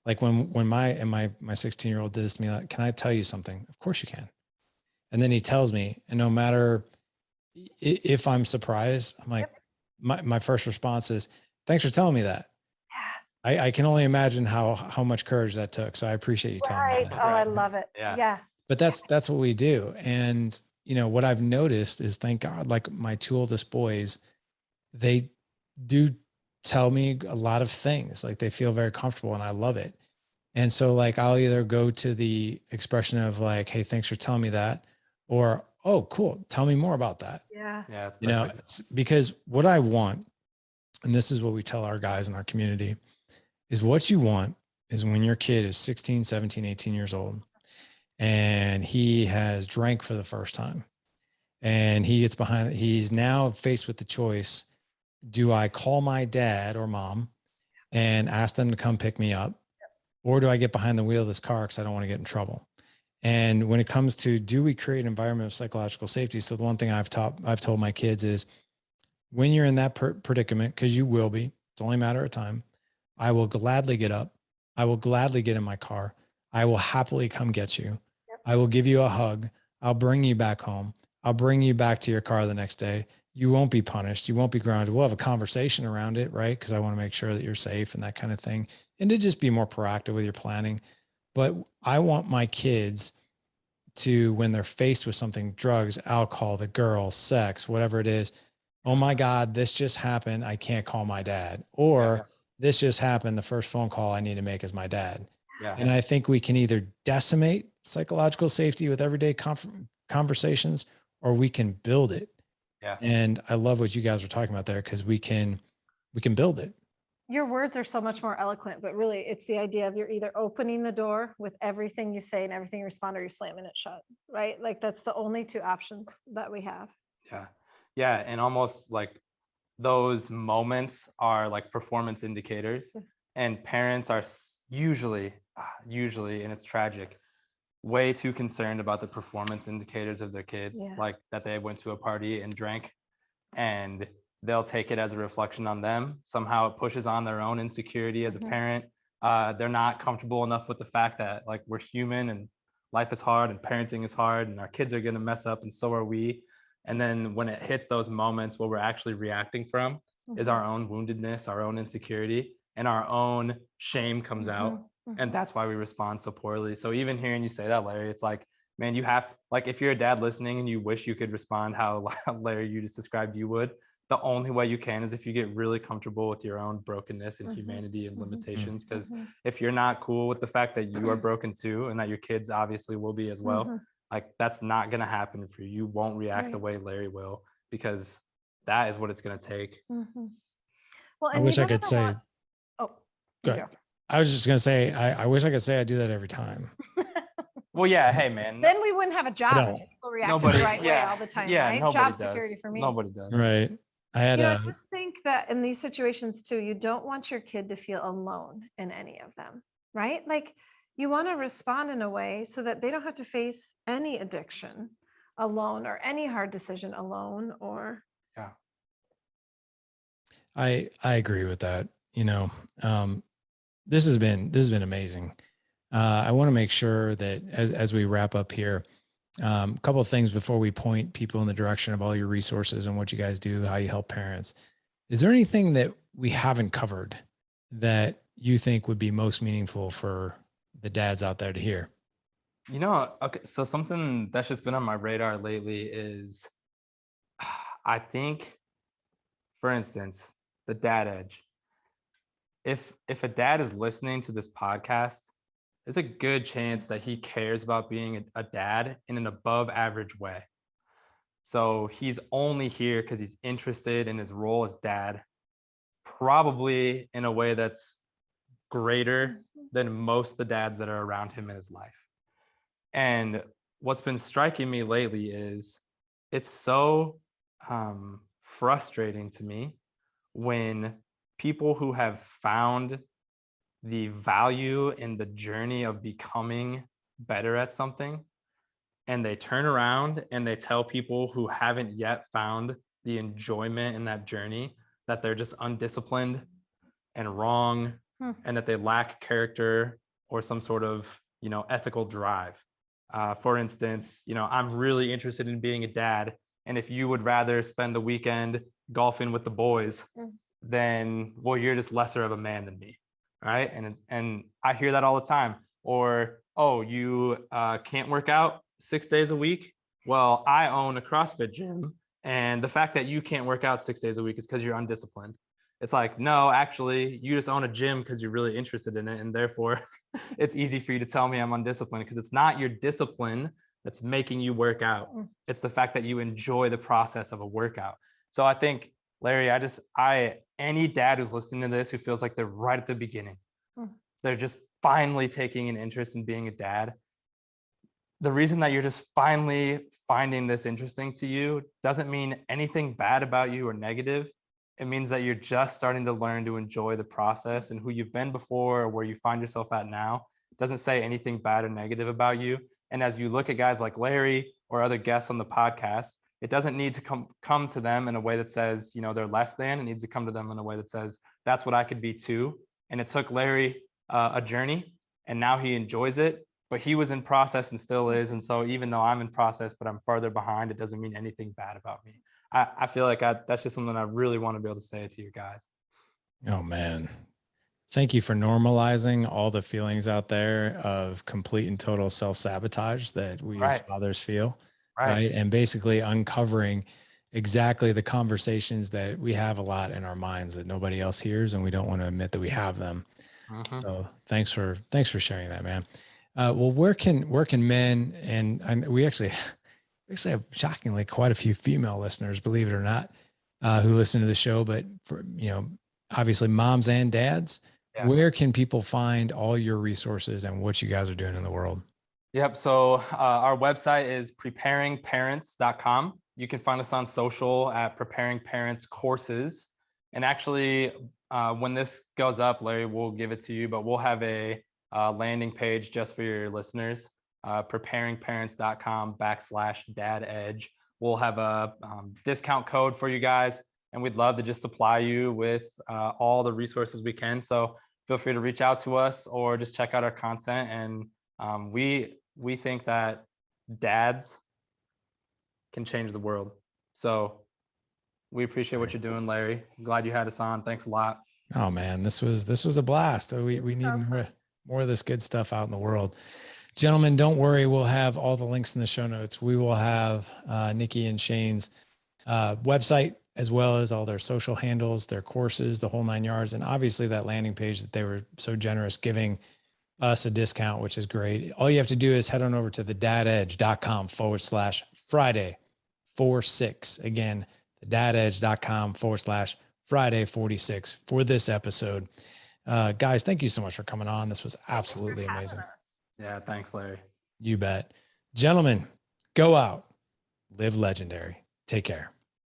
like when my 16-year-old did this to me, like, can I tell you something? Of course you can. And then he tells me, and no matter if I'm surprised, I'm like, my first response is, thanks for telling me that. I can only imagine how much courage that took. So I appreciate you telling me that.
Oh, I love it. Yeah.
But that's what we do. And what I've noticed is, thank God, like my two oldest boys, they do tell me a lot of things. Like they feel very comfortable, and I love it. And so like, I'll either go to the expression of like, hey, thanks for telling me that, or, oh, cool, tell me more about that.
Yeah.
Yeah.
It's because what I want, and this is what we tell our guys in our community, is what you want is when your kid is 16, 17, 18 years old, and he has drank for the first time, and he's now faced with the choice. Do I call my dad or mom and ask them to come pick me up? Or do I get behind the wheel of this car because I don't want to get in trouble? And when it comes to, do we create an environment of psychological safety? So the one thing I've told my kids is, when you're in that predicament, because you will be, it's only a matter of time, I will gladly get up. I will gladly get in my car. I will happily come get you. I will give you a hug. I'll bring you back home. I'll bring you back to your car the next day. You won't be punished. You won't be grounded. We'll have a conversation around it, right? Because I want to make sure that you're safe and that kind of thing. And to just be more proactive with your planning. But I want my kids to, when they're faced with something, drugs, alcohol, the girl, sex, whatever it is, oh my God, this just happened. I can't call my dad. Or this just happened. The first phone call I need to make is my dad. Yeah. And I think we can either decimate psychological safety with everyday conversations, or we can build it. Yeah. And I love what you guys are talking about there, because we can build it.
Your words are so much more eloquent, but really it's the idea of, you're either opening the door with everything you say and everything you respond, or you're slamming it shut, right? Like that's the only two options that we have.
Yeah. Yeah. And almost like those moments are like performance indicators, and parents are usually, and it's tragic, way too concerned about the performance indicators of their kids, like that they went to a party and drank, and they'll take it as a reflection on them. Somehow it pushes on their own insecurity as a parent. They're not comfortable enough with the fact that like we're human and life is hard and parenting is hard and our kids are going to mess up and so are we. And then when it hits those moments, what we're actually reacting from is our own woundedness, our own insecurity, and our own shame comes out. And that's why we respond so poorly. So even hearing you say that, Larry, it's like, man, you have to, like, if you're a dad listening and you wish you could respond how Larry, you just described you would, the only way you can is if you get really comfortable with your own brokenness and humanity and limitations. Because if you're not cool with the fact that you are broken too, and that your kids obviously will be as well, like that's not going to happen for you. You won't react the way Larry will, because that is what it's going to take.
Well,
I wish I could say,
go ahead.
I was just going to say, I wish I could say I do that every time.
Well, yeah, hey, man.
Then we wouldn't have a job if people reacted the right way all the time, right? Job security for me.
Nobody does.
Right.
I just think that in these situations too, you don't want your kid to feel alone in any of them, right? Like you want to respond in a way so that they don't have to face any addiction alone or any hard decision alone or.
Yeah.
I agree with that. This has been amazing. I want to make sure that as we wrap up here, a couple of things before we point people in the direction of all your resources and what you guys do, how you help parents. Is there anything that we haven't covered that you think would be most meaningful for the dads out there to hear?
Okay, so something that's just been on my radar lately is, I think, for instance, the dad edge. If a dad is listening to this podcast, there's a good chance that he cares about being a dad in an above average way. So he's only here because he's interested in his role as dad, probably in a way that's greater than most of the dads that are around him in his life. And what's been striking me lately is it's so frustrating to me when people who have found the value in the journey of becoming better at something, and they turn around and they tell people who haven't yet found the enjoyment in that journey that they're just undisciplined and wrong, and that they lack character or some sort of, ethical drive. For instance, I'm really interested in being a dad, and if you would rather spend the weekend golfing with the boys, then, well, you're just lesser of a man than me. Right. And I hear that all the time. Or, oh, you can't work out 6 days a week. Well, I own a CrossFit gym. And the fact that you can't work out 6 days a week is because you're undisciplined. It's like, no, actually, you just own a gym because you're really interested in it. And therefore, it's easy for you to tell me I'm undisciplined, because it's not your discipline that's making you work out. It's the fact that you enjoy the process of a workout. So I think, Larry, any dad who's listening to this who feels like they're right at the beginning, they're just finally taking an interest in being a dad. The reason that you're just finally finding this interesting to you doesn't mean anything bad about you or negative. It means that you're just starting to learn to enjoy the process, and who you've been before or where you find yourself at now doesn't say anything bad or negative about you. And as you look at guys like Larry or other guests on the podcast, it doesn't need to come to them in a way that says, they're less than. It needs to come to them in a way that says, that's what I could be too. And it took Larry a journey, and now he enjoys it, but he was in process and still is. And so even though I'm in process, but I'm farther behind, it doesn't mean anything bad about me. I feel like that's just something I really want to be able to say to you guys.
Oh, man. Thank you for normalizing all the feelings out there of complete and total self-sabotage that we as fathers feel. Right. And basically uncovering exactly the conversations that we have a lot in our minds that nobody else hears, and we don't want to admit that we have them. So thanks for sharing that, man. Well, where can men, and we actually have shockingly quite a few female listeners, believe it or not, who listen to the show, but for, obviously moms and dads, where can people find all your resources and what you guys are doing in the world?
Yep. So our website is preparingparents.com. You can find us on social at Preparing Parents Courses. And actually, when this goes up, Larry, we'll give it to you, but we'll have a landing page just for your listeners, preparingparents.com/dadedge. We'll have a discount code for you guys, and we'd love to just supply you with all the resources we can. So feel free to reach out to us or just check out our content. And we think that dads can change the world. So we appreciate what you're doing, Larry. I'm glad you had us on. Thanks a lot.
Oh man, this was a blast. We need more of this good stuff out in the world. Gentlemen, don't worry. We'll have all the links in the show notes. We will have Nikki and Shane's website, as well as all their social handles, their courses, the whole 9 yards, and obviously that landing page that they were so generous giving us a discount, which is great. All you have to do is head on over to thedadedge.com/Friday46. Again, thedadedge.com/Friday46 for this episode. Guys, thank you so much for coming on. This was absolutely amazing.
Yeah, thanks, Larry.
You bet. Gentlemen, go out, live legendary. Take care.